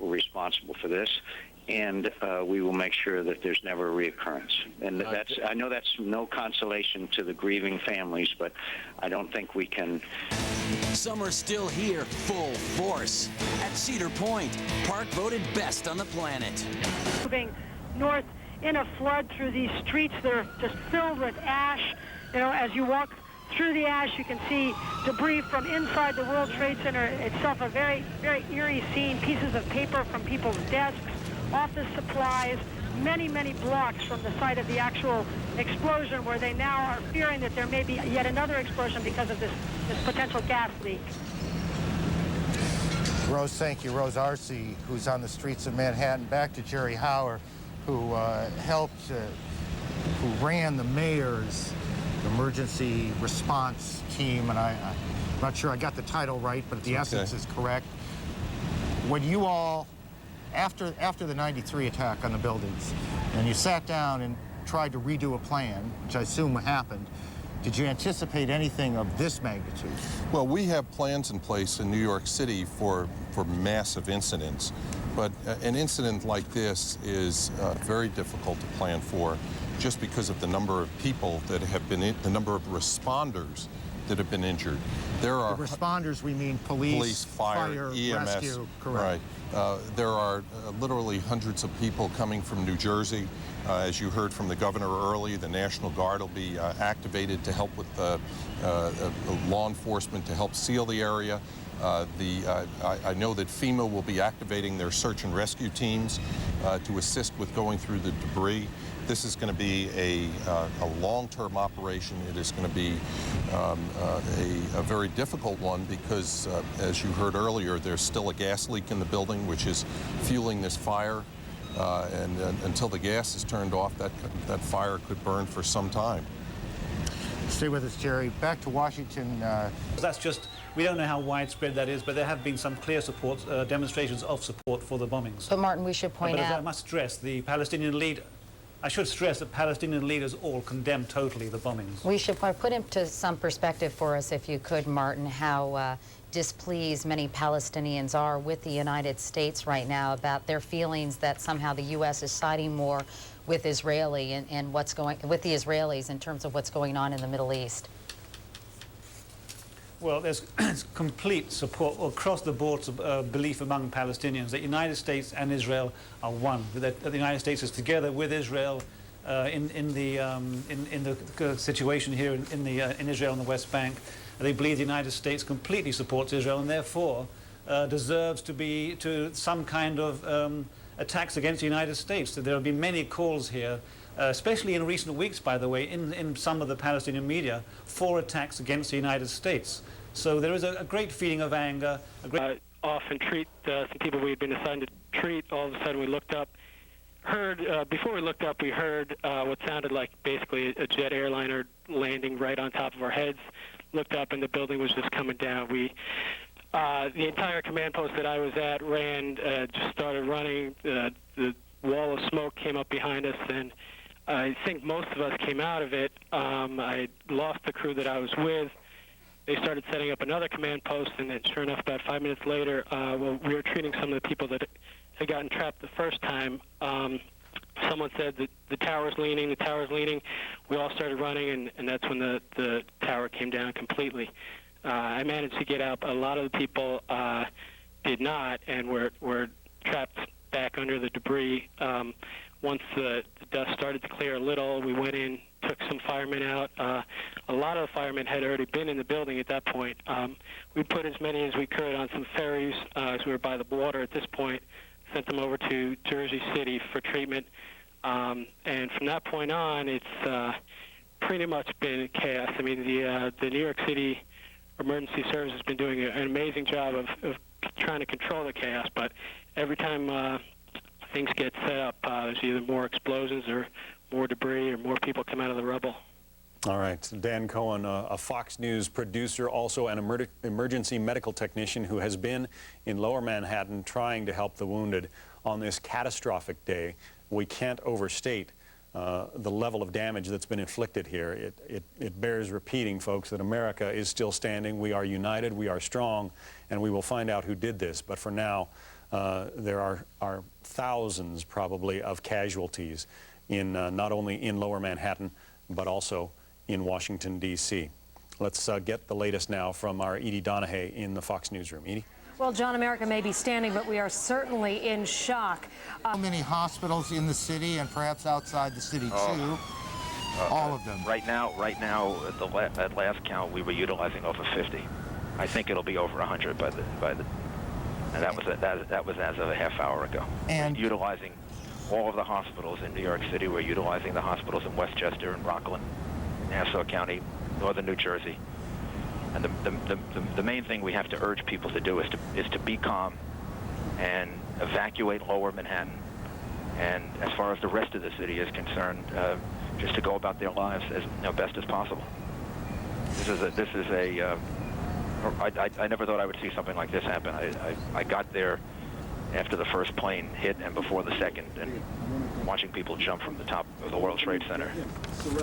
were responsible for this. And we will make sure that there's never a reoccurrence. And I know that's no consolation to the grieving families, but I don't think we can. Summer's still here, full force. At Cedar Point, park voted best on the planet. Moving north in a flood through these streets that are just filled with ash. You know, as you walk through the ash, you can see debris from inside the World Trade Center itself, a very, very eerie scene, pieces of paper from people's desks, office supplies, many, many blocks from the site of the actual explosion, where they now are fearing that there may be yet another explosion because of this potential gas leak. Rose, thank you. Rose Arce, who's on the streets of Manhattan. Back to Jerry Hauer, who who ran the mayor's emergency response team, and I'm not sure I got the title right, but the essence is correct. When you all, after the '93 attack on the buildings, and you sat down and tried to redo a plan, which I assume happened, did you anticipate anything of this magnitude? Well, we have plans in place in New York City for massive incidents, but an incident like this is very difficult to plan for, just because of the number of people that have been the number of responders that have been injured. There are the responders, we mean police, fire, EMS, rescue, correct. Right. There are literally hundreds of people coming from New Jersey. As you heard from the governor early, the National Guard will be activated to help with law enforcement to help seal the area. I know that FEMA will be activating their search and rescue teams to assist with going through the debris. This is going to be a long-term operation. It is going to be a very difficult one because, as you heard earlier, there's still a gas leak in the building, which is fueling this fire. And until the gas is turned off, that fire could burn for some time. Stay with us, Jerry. Back to Washington. That's just, we don't know how widespread that is, but there have been some clear support, demonstrations of support for the bombings. But Martin, we should point out... I must stress, the Palestinian leader, I should stress that Palestinian leaders all condemn totally the bombings. We should put into some perspective for us, if you could, Martin, how displeased many Palestinians are with the United States right now about their feelings that somehow the U.S. is siding more with Israeli and with the Israelis in terms of what's going on in the Middle East. Well, there's complete support across the board belief among Palestinians that the United States and Israel are one. That the United States is together with Israel in the situation here in Israel and the West Bank. They believe the United States completely supports Israel and therefore deserves to some kind of attacks against the United States. There have been many calls here, especially in recent weeks, by the way, in some of the Palestinian media, for attacks against the United States. So there is a great feeling of anger. Off and treat some people we had been assigned to treat. All of a sudden we looked up, before we looked up, we heard what sounded like basically a jet airliner landing right on top of our heads. Looked up and the building was just coming down. The entire command post that I was at just started running. The wall of smoke came up behind us, and I think most of us came out of it. I lost the crew that I was with. They started setting up another command post, and then sure enough, about 5 minutes later, we were treating some of the people that had gotten trapped the first time. Someone said that the tower's leaning, We all started running, and that's when the tower came down completely. I managed to get out. A lot of the people did not, and were trapped back under the debris. Once the dust started to clear a little, we went in, took some firemen out. A lot of the firemen had already been in the building at that point. We put as many as we could on some ferries, as we were by the water at this point, sent them over to Jersey City for treatment. And from that point on, it's pretty much been chaos. I mean, the New York City Emergency Service has been doing an amazing job of trying to control the chaos, but every time things get set up, there's either more explosions or more debris or more people come out of the rubble. All right, Dan Cohen, a Fox News producer, also an emergency medical technician who has been in Lower Manhattan trying to help the wounded on this catastrophic day. We can't overstate the level of damage that's been inflicted here. It bears repeating, folks, that America is still standing. We are united, we are strong, and we will find out who did this. But for now, there are thousands, probably, of casualties in not only in Lower Manhattan, but also in Washington, D.C. Let's get the latest now from our Edie Donahue in the Fox newsroom. Edie? Well, John, America may be standing, but we are certainly in shock. How many hospitals in the city and perhaps outside the city, too? All of them. Right now, at last count, we were utilizing over 50. I think it'll be over 100 by the and that was as of a half hour ago. And we're utilizing all of the hospitals in New York City. We're utilizing the hospitals in Westchester and Rockland, Nassau County, northern New Jersey. And the main thing we have to urge people to do is to be calm and evacuate Lower Manhattan. And as far as the rest of the city is concerned, just to go about their lives as best as possible. I never thought I would see something like this happen. I got there after the first plane hit and before the second, and watching people jump from the top of the World Trade Center is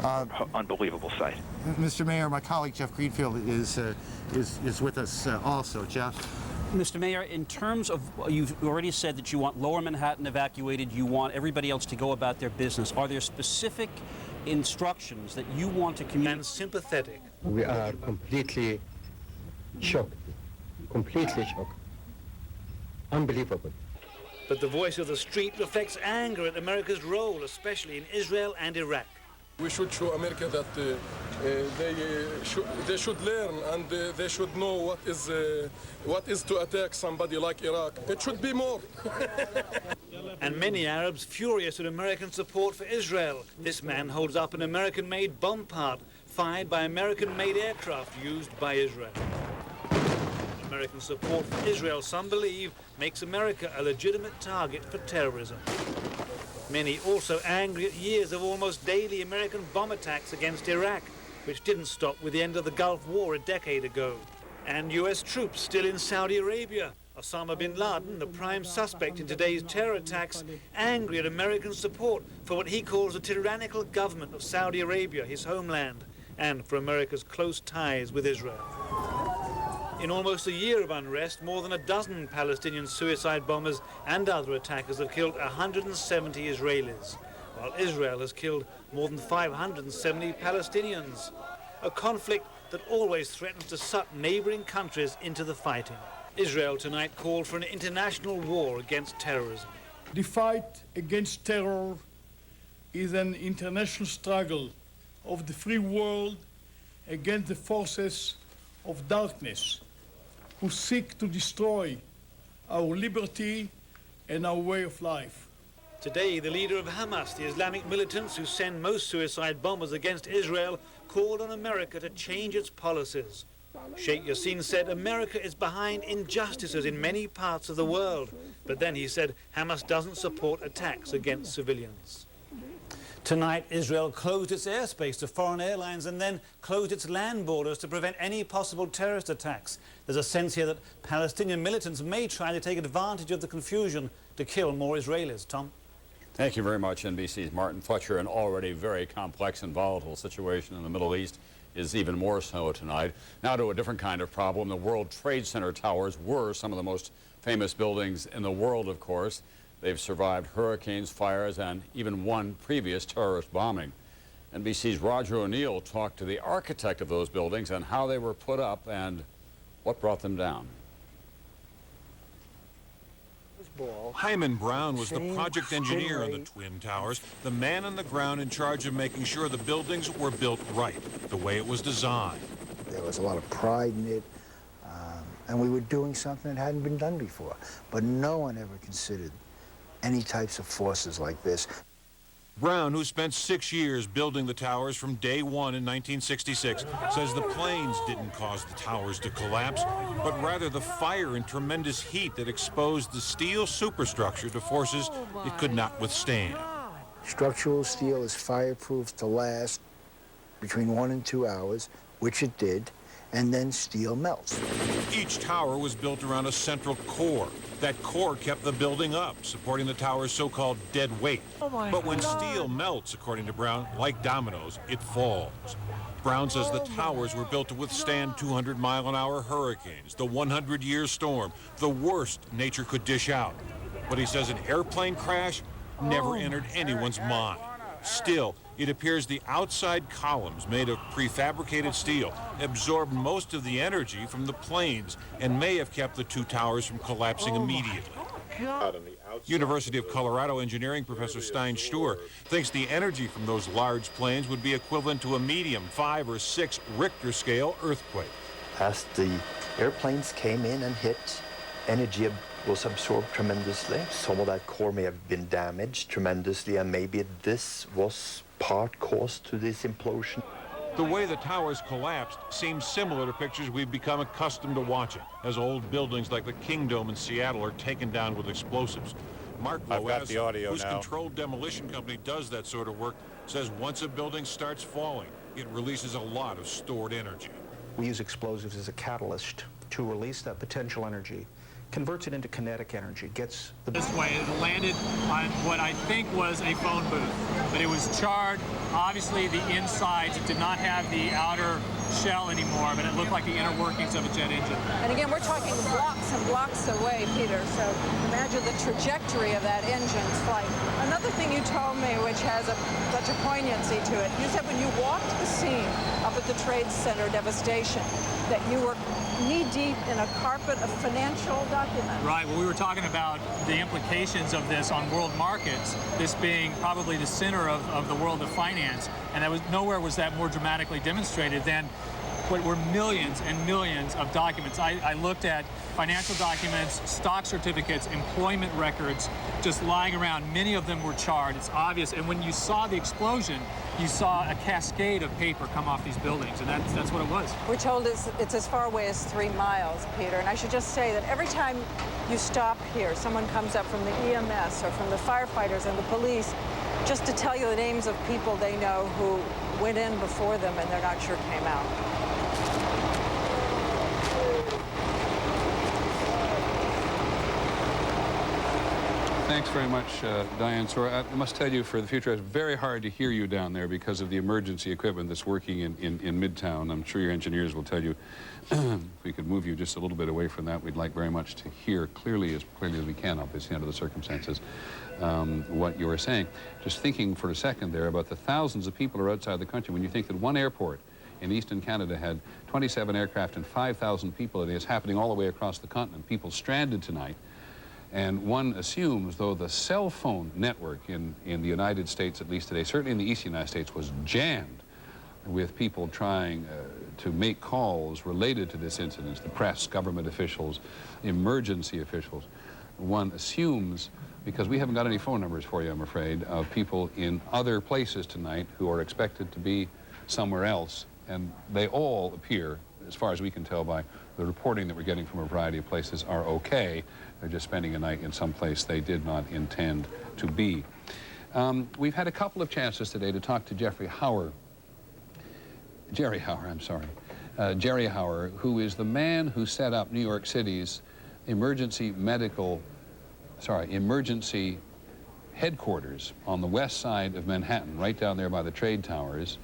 an unbelievable sight. Mr. Mayor, my colleague Jeff Greenfield is with us also. Jeff? Mr. Mayor, in terms of, you've already said that you want Lower Manhattan evacuated, you want everybody else to go about their business. Are there specific instructions that you want to communicate? And sympathetic. We are completely shocked. Completely shocked. Unbelievable. But the voice of the street reflects anger at America's role, especially in Israel and Iraq. We should show America that they should learn and they should know what is to attack somebody like Iraq. It should be more. And many Arabs furious at American support for Israel. This man holds up an American-made bomb part fired by American-made aircraft used by Israel. American support for Israel, some believe, makes America a legitimate target for terrorism. Many also angry at years of almost daily American bomb attacks against Iraq, which didn't stop with the end of the Gulf War a decade ago. And U.S. troops still in Saudi Arabia. Osama bin Laden, the prime suspect in today's terror attacks, angry at American support for what he calls the tyrannical government of Saudi Arabia, his homeland, and for America's close ties with Israel. In almost a year of unrest, more than a dozen Palestinian suicide bombers and other attackers have killed 170 Israelis, while Israel has killed more than 570 Palestinians. A conflict that always threatens to suck neighboring countries into the fighting. Israel tonight called for an international war against terrorism. The fight against terror is an international struggle of the free world against the forces of darkness who seek to destroy our liberty and our way of life. Today, the leader of Hamas, the Islamic militants who send most suicide bombers against Israel, called on America to change its policies. Sheikh Yassin said America is behind injustices in many parts of the world, but then he said Hamas doesn't support attacks against civilians. Tonight, Israel closed its airspace to foreign airlines and then closed its land borders to prevent any possible terrorist attacks. There's a sense here that Palestinian militants may try to take advantage of the confusion to kill more Israelis. Tom? Thank you very much, NBC's Martin Fletcher. An already very complex and volatile situation in the Middle East is even more so tonight. Now to a different kind of problem. The World Trade Center towers were some of the most famous buildings in the world, of course. They've survived hurricanes, fires, and even one previous terrorist bombing. NBC's Roger O'Neill talked to the architect of those buildings and how they were put up and what brought them down. Hyman Brown was the project engineer on the Twin Towers, the man on the ground in charge of making sure the buildings were built right, the way it was designed. There was a lot of pride in it, and we were doing something that hadn't been done before. But no one ever considered any types of forces like this. Brown, who spent 6 years building the towers from day one in 1966, says the planes didn't cause the towers to collapse, but rather the fire and tremendous heat that exposed the steel superstructure to forces it could not withstand. Structural steel is fireproof to last between 1 and 2 hours, which it did, and then steel melts. Each tower was built around a central core. That core kept the building up, supporting the tower's so-called dead weight. But when steel melts, according to Brown, like dominoes, it falls. Brown says the towers were built to withstand 200-mile-an-hour hurricanes, the 100-year storm, the worst nature could dish out. But he says an airplane crash never entered anyone's mind. Still, it appears the outside columns made of prefabricated steel absorbed most of the energy from the planes and may have kept the two towers from collapsing immediately. University of Colorado engineering professor Stein Stur thinks the energy from those large planes would be equivalent to a medium 5 or 6 Richter scale earthquake. As the airplanes came in and hit, energy was absorbed tremendously. Some of that core may have been damaged tremendously, and maybe this was part cause to this implosion. The way the towers collapsed seems similar to pictures we've become accustomed to watching as old buildings like the Kingdome in Seattle are taken down with explosives. Mark Wuab, whose controlled demolition company does that sort of work, says once a building starts falling, it releases a lot of stored energy. We use explosives as a catalyst to release that potential energy, converts it into kinetic energy, gets the... This way, it landed on what I think was a phone booth, but it was charred. Obviously, the insides, it did not have the outer shell anymore, but it looked like the inner workings of a jet engine. And again, we're talking blocks and blocks away, Peter, so imagine the trajectory of that engine's flight. Another thing you told me, which has such a poignancy to it, you said when you walked the scene up at the Trade Center devastation, that you were knee-deep in a carpet of financial documents. Right. Well, we were talking about the implications of this on world markets, this being probably the center of the world of finance, and that was nowhere was that more dramatically demonstrated than what were millions and millions of documents. I looked at financial documents, stock certificates, employment records, just lying around. Many of them were charred. It's obvious. And when you saw the explosion, you saw a cascade of paper come off these buildings, and that's what it was. We're told it's as far away as 3 miles, Peter. And I should just say that every time you stop here, someone comes up from the EMS or from the firefighters and the police just to tell you the names of people they know who went in before them and they're not sure came out. Thanks very much, Diane. So I must tell you, for the future, it's very hard to hear you down there because of the emergency equipment that's working in Midtown. I'm sure your engineers will tell you if we could move you just a little bit away from that, we'd like very much to hear as clearly as we can, obviously, under the circumstances, what you were saying. Just thinking for a second there about the thousands of people who are outside the country. When you think that one airport in eastern Canada had 27 aircraft and 5,000 people, it is happening all the way across the continent. People stranded tonight. And one assumes, though, the cell phone network in the United States, at least today, certainly in the eastern United States, was jammed with people trying to make calls related to this incident, the press, government officials, emergency officials. One assumes, because we haven't got any phone numbers for you, I'm afraid, of people in other places tonight who are expected to be somewhere else, and they all appear, as far as we can tell by the reporting that we're getting from a variety of places, are okay. They're just spending a night in some place they did not intend to be. We've had a couple of chances today to talk to Jerry Hauer, who is the man who set up New York City's emergency headquarters on the west side of Manhattan, right down there by the trade towers,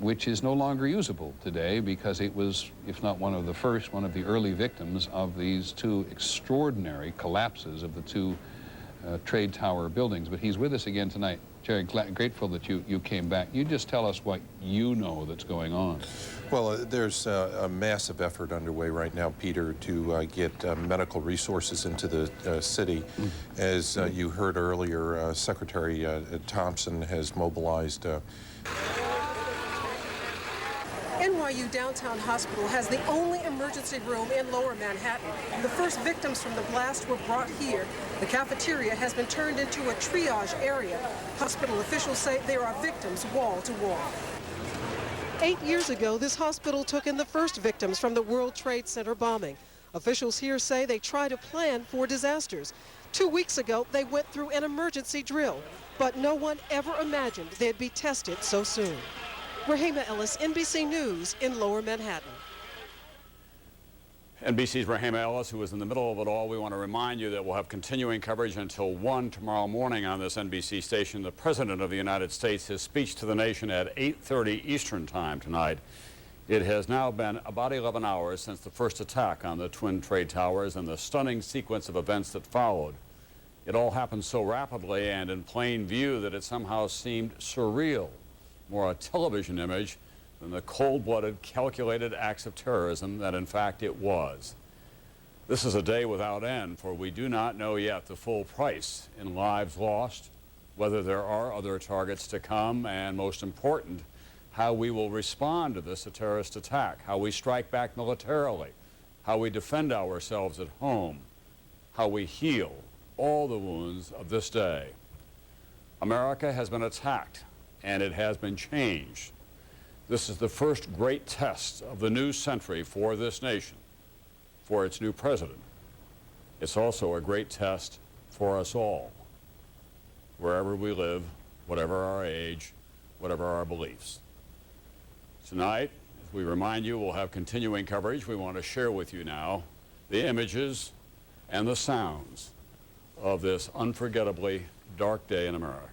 which is no longer usable today because it was, if not one of the first, one of the early victims of these two extraordinary collapses of the two trade tower buildings. But he's with us again tonight. Jerry, grateful that you came back. You just tell us what you know that's going on. Well, there's a massive effort underway right now, Peter, to get medical resources into the city. As you heard earlier, Secretary Thompson has mobilized NYU Downtown Hospital has the only emergency room in Lower Manhattan. The first victims from the blast were brought here. The cafeteria has been turned into a triage area. Hospital officials say there are victims wall to wall. 8 years ago, this hospital took in the first victims from the World Trade Center bombing. Officials here say they try to plan for disasters. 2 weeks ago, they went through an emergency drill, but no one ever imagined they'd be tested so soon. Rahima Ellis, NBC News in Lower Manhattan. NBC's Rahima Ellis, who is in the middle of it all. We want to remind you that we'll have continuing coverage until 1 tomorrow morning on this NBC station. The President of the United States, his speech to the nation at 8:30 Eastern Time tonight. It has now been about 11 hours since the first attack on the Twin Trade Towers and the stunning sequence of events that followed. It all happened so rapidly and in plain view that it somehow seemed surreal, more a television image than the cold-blooded, calculated acts of terrorism that in fact it was. This is a day without end, for we do not know yet the full price in lives lost, whether there are other targets to come, and most important, how we will respond to this terrorist attack, how we strike back militarily, how we defend ourselves at home, how we heal all the wounds of this day. America has been attacked, and it has been changed. This is the first great test of the new century for this nation, for its new president. It's also a great test for us all, wherever we live, whatever our age, whatever our beliefs. Tonight, as we remind you, we'll have continuing coverage. We want to share with you now the images and the sounds of this unforgettably dark day in America.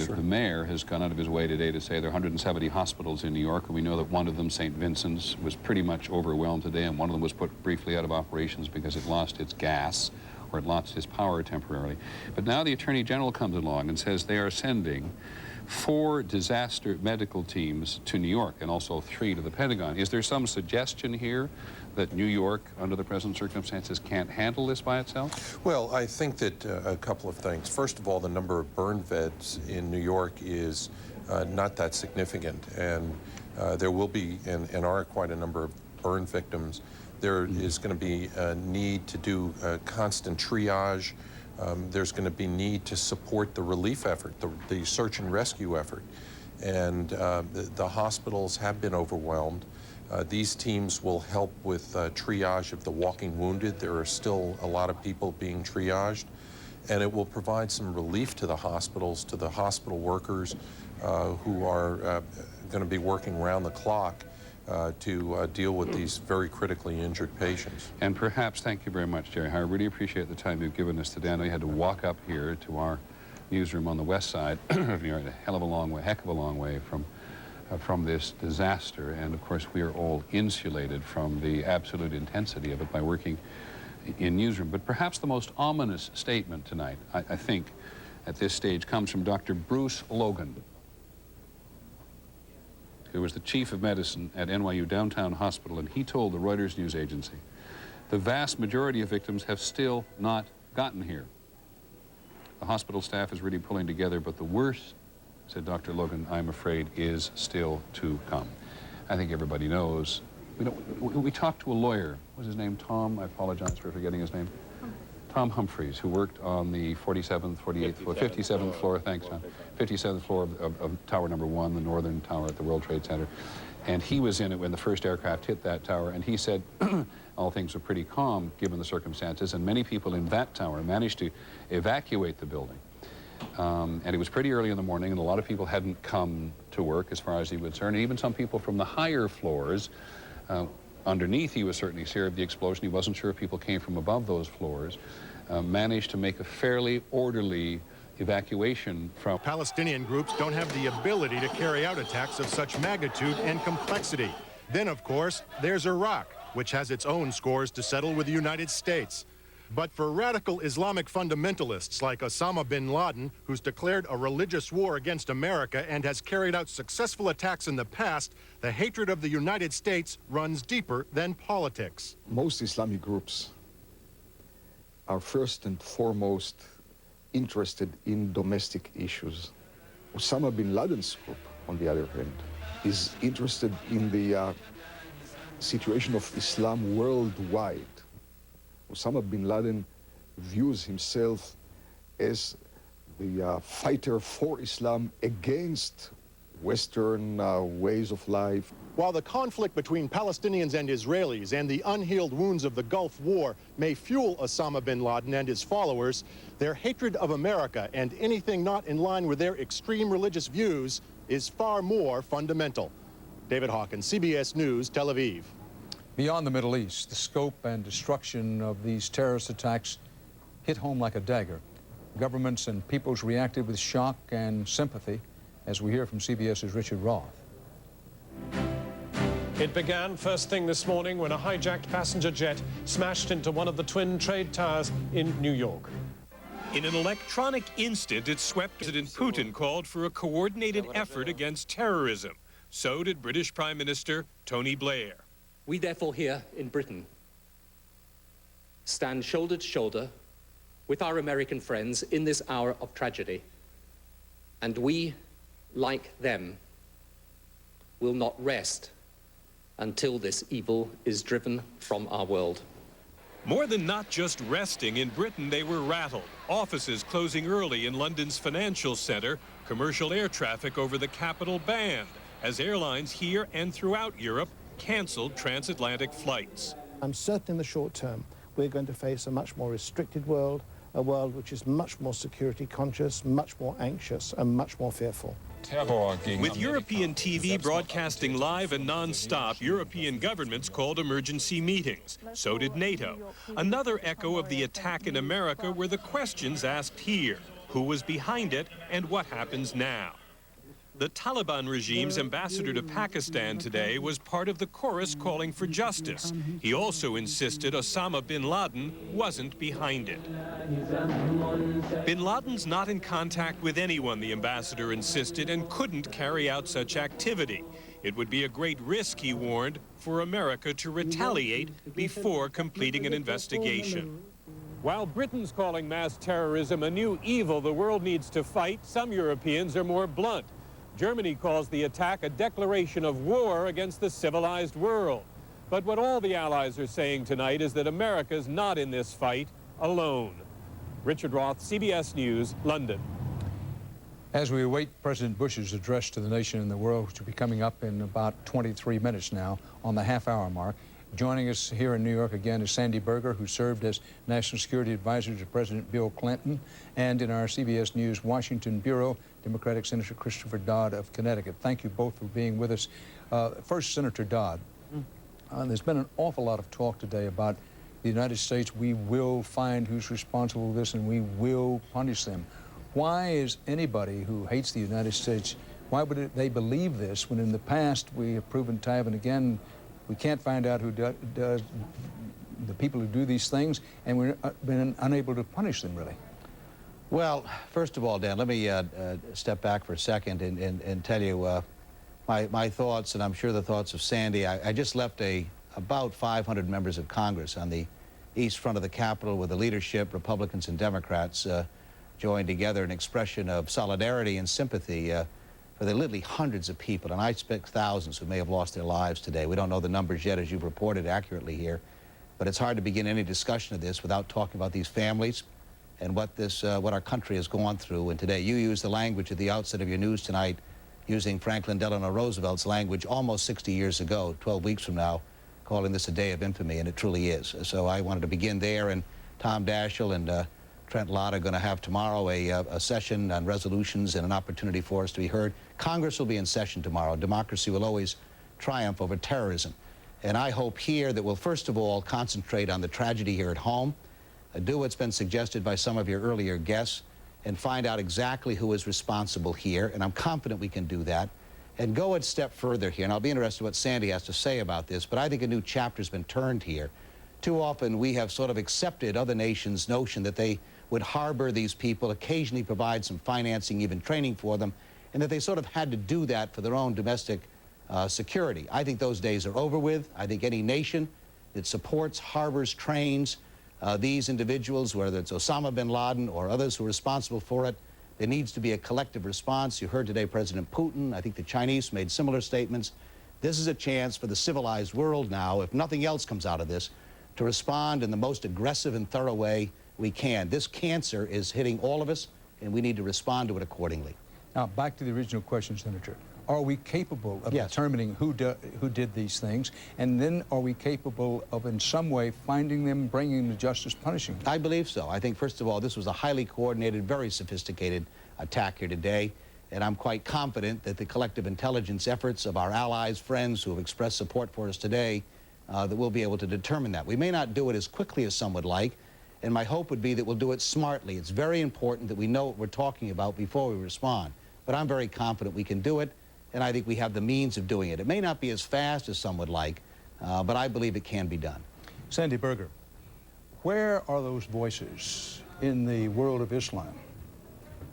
The mayor has gone out of his way today to say there are 170 hospitals in New York, and we know that one of them, St. Vincent's, was pretty much overwhelmed today, and one of them was put briefly out of operations because it lost its gas, or it lost its power temporarily. But now the Attorney General comes along and says they are sending 4 disaster medical teams to New York and also 3 to the Pentagon. Is there some suggestion here that New York, under the present circumstances, can't handle this by itself? Well, I think that a couple of things. First of all, the number of burn beds in New York is not that significant, and there will be and are quite a number of burn victims. There is going to be a need to do constant triage. There's going to be need to support the relief effort, the search and rescue effort. And the hospitals have been overwhelmed. These teams will help with triage of the walking wounded. There are still a lot of people being triaged. And it will provide some relief to the hospitals, to the hospital workers who are going to be working around the clock to deal with these very critically injured patients. And perhaps, thank you very much, Jerry. I really appreciate the time you've given us today. I know you had to walk up here to our newsroom on the west side of New York, a heck of a long way from this disaster. And of course, we are all insulated from the absolute intensity of it by working in newsroom. But perhaps the most ominous statement tonight, I think, at this stage, comes from Dr. Bruce Logan, who was the chief of medicine at NYU Downtown Hospital, and he told the Reuters news agency, the vast majority of victims have still not gotten here. The hospital staff is really pulling together, but the worst, said Dr. Logan, I'm afraid, is still to come. I think everybody knows. We talked to a lawyer. What was his name? Tom? I apologize for forgetting his name. Tom Humphreys, who worked on the 47th, 48th floor, 57th floor, thanks, Tom, 57th floor of Tower Number 1, the northern tower at the World Trade Center. And he was in it when the first aircraft hit that tower, and he said all things were pretty calm given the circumstances, and many people in that tower managed to evacuate the building. And it was pretty early in the morning, and a lot of people hadn't come to work as far as he was concerned, and even some people from the higher floors. Underneath, he was certainly scared of the explosion. He wasn't sure if people came from above those floors. Managed to make a fairly orderly evacuation from... Palestinian groups don't have the ability to carry out attacks of such magnitude and complexity. Then, of course, there's Iraq, which has its own scores to settle with the United States. But for radical Islamic fundamentalists like Osama bin Laden, who's declared a religious war against America and has carried out successful attacks in the past, the hatred of the United States runs deeper than politics. Most Islamic groups are first and foremost interested in domestic issues. Osama bin Laden's group, on the other hand, is interested in the situation of Islam worldwide. Osama bin Laden views himself as the fighter for Islam against Western ways of life. While the conflict between Palestinians and Israelis and the unhealed wounds of the Gulf War may fuel Osama bin Laden and his followers, their hatred of America and anything not in line with their extreme religious views is far more fundamental. David Hawkins, CBS News, Tel Aviv. Beyond the Middle East, the scope and destruction of these terrorist attacks hit home like a dagger. Governments and peoples reacted with shock and sympathy, as we hear from CBS's Richard Roth. It began first thing this morning when a hijacked passenger jet smashed into one of the twin trade towers in New York. In an electronic instant, it swept. President Putin called for a coordinated effort against terrorism. So did British Prime Minister Tony Blair. We therefore here in Britain stand shoulder to shoulder with our American friends in this hour of tragedy. And we, like them, will not rest until this evil is driven from our world. More than not just resting, in Britain they were rattled. Offices closing early in London's financial centre, commercial air traffic over the capital banned, as airlines here and throughout Europe cancelled transatlantic flights. I'm certain in the short term we're going to face a much more restricted world, a world which is much more security conscious, much more anxious and much more fearful. With European TV broadcasting live and non-stop, European governments called emergency meetings. So did NATO. Another echo of the attack in America were the questions asked here. Who was behind it and what happens now? The Taliban regime's ambassador to Pakistan today was part of the chorus calling for justice. He also insisted Osama bin Laden wasn't behind it. Bin Laden's not in contact with anyone, the ambassador insisted, and couldn't carry out such activity. It would be a great risk, he warned, for America to retaliate before completing an investigation. While Britain's calling mass terrorism a new evil the world needs to fight, some Europeans are more blunt. Germany calls the attack a declaration of war against the civilized world. But what all the allies are saying tonight is that America's not in this fight alone. Richard Roth, CBS News, London. As we await President Bush's address to the nation and the world, which will be coming up in about 23 minutes now on the half-hour mark, joining us here in New York again is Sandy Berger, who served as National Security Advisor to President Bill Clinton, and in our CBS News Washington Bureau, Democratic Senator Christopher Dodd of Connecticut. Thank you both for being with us. First, Senator Dodd, there's been an awful lot of talk today about the United States. We will find who's responsible for this and we will punish them. Why is anybody who hates the United States, why would they believe this when in the past we have proven time and again we can't find out who does the people who do these things, and we've been unable to punish them, really? Well, first of all, Dan, let me step back for a second and tell you my thoughts, and I'm sure the thoughts of Sandy. I just left about 500 members of Congress on the east front of the Capitol with the leadership, Republicans and Democrats, joined together an expression of solidarity and sympathy for the literally hundreds of people, and I expect thousands who may have lost their lives today. We don't know the numbers yet, as you've reported accurately here, but it's hard to begin any discussion of this without talking about these families and what our country has gone through. And today, you used the language at the outset of your news tonight, using Franklin Delano Roosevelt's language almost 60 years ago, 12 weeks from now, calling this a day of infamy, and it truly is. So I wanted to begin there, and Tom Daschle and Trent Lott are going to have tomorrow a session on resolutions and an opportunity for us to be heard. Congress will be in session tomorrow. Democracy will always triumph over terrorism. And I hope here that we'll first of all concentrate on the tragedy here at home, do what's been suggested by some of your earlier guests, and find out exactly who is responsible here, and I'm confident we can do that, and go a step further here. And I'll be interested in what Sandy has to say about this, but I think a new chapter's been turned here. Too often we have sort of accepted other nations' notion that they would harbor these people, occasionally provide some financing, even training for them, and that they sort of had to do that for their own domestic security. I think those days are over with. I think any nation that supports, harbors, trains these individuals, whether it's Osama bin Laden or others who are responsible for it, there needs to be a collective response. You heard today President Putin. I think the Chinese made similar statements. This is a chance for the civilized world now, if nothing else comes out of this, to respond in the most aggressive and thorough way we can. This cancer is hitting all of us, and we need to respond to it accordingly. Now, back to the original question, Senator. Are we capable of determining who did these things? And then are we capable of, in some way, finding them, bringing them to justice, punishing them? I believe so. I think, first of all, this was a highly coordinated, very sophisticated attack here today. And I'm quite confident that the collective intelligence efforts of our allies, friends who have expressed support for us today, that we'll be able to determine that. We may not do it as quickly as some would like, and my hope would be that we'll do it smartly. It's very important that we know what we're talking about before we respond. But I'm very confident we can do it, and I think we have the means of doing it. It may not be as fast as some would like, but I believe it can be done. Sandy Berger, where are those voices in the world of Islam?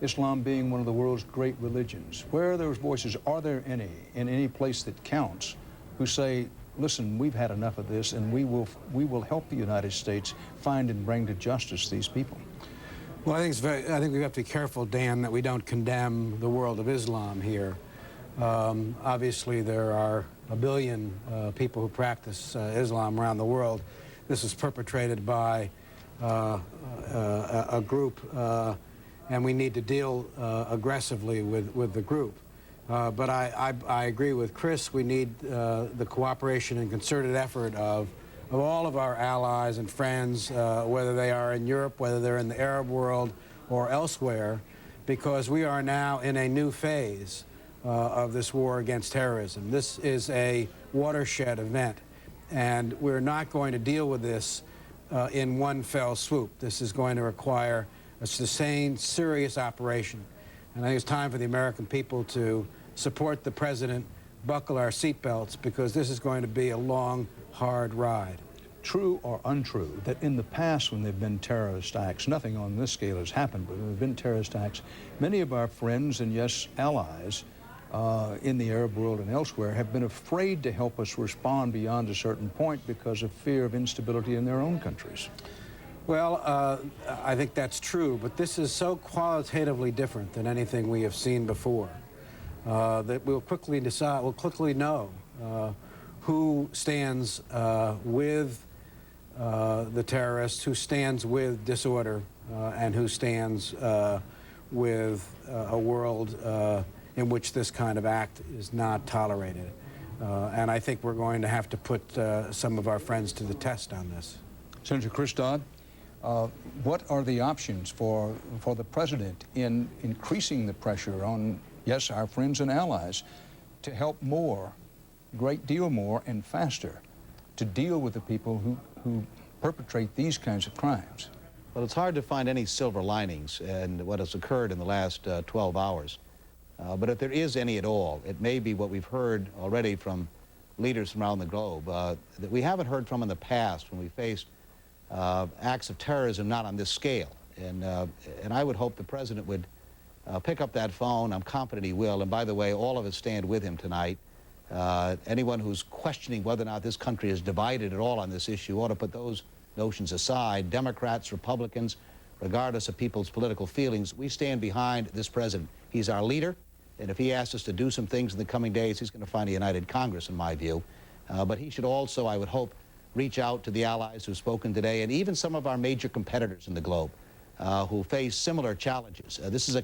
Islam being one of the world's great religions. Where are those voices? Are there any, in any place that counts, who say, listen, we've had enough of this, and we will help the United States find and bring to justice these people? Well, I think we have to be careful, Dan, that we don't condemn the world of Islam here. Obviously, there are 1 billion people who practice Islam around the world. This is perpetrated by a group, and we need to deal aggressively with the group. But I agree with Chris. We need the cooperation and concerted effort of all of our allies and friends, whether they are in Europe, whether they're in the Arab world or elsewhere, because we are now in a new phase of this war against terrorism. This is a watershed event, and we're not going to deal with this in one fell swoop. This is going to require a sustained, serious operation. And I think it's time for the American people to support the president, buckle our seatbelts, because this is going to be a long, hard ride. True or untrue that in the past when there have been terrorist acts, nothing on this scale has happened, but there have been terrorist acts, many of our friends and, yes, allies in the Arab world and elsewhere have been afraid to help us respond beyond a certain point because of fear of instability in their own countries. Well, I think that's true, but this is so qualitatively different than anything we have seen before that we'll quickly decide, we'll quickly know who stands with the terrorists, who stands with disorder, and who stands with a world in which this kind of act is not tolerated. And I think we're going to have to put some of our friends to the test on this. Senator Chris Dodd, what are the options for the president in increasing the pressure on, yes, our friends and allies to help more, great deal more and faster to deal with the people who perpetrate these kinds of crimes? Well, it's hard to find any silver linings in what has occurred in the last 12 hours. But if there is any at all, it may be what we've heard already from leaders from around the globe that we haven't heard from in the past when we faced acts of terrorism not on this scale. And I would hope the president would pick up that phone. I'm confident he will. And by the way, all of us stand with him tonight. Anyone who's questioning whether or not this country is divided at all on this issue ought to put those notions aside. Democrats, Republicans, regardless of people's political feelings. We stand behind this president. He's our leader, and if he asks us to do some things in the coming days, he's going to find a united Congress, in my view. But he should also, I would hope, reach out to the allies who've spoken today, and even some of our major competitors in the globe who face similar challenges. This is a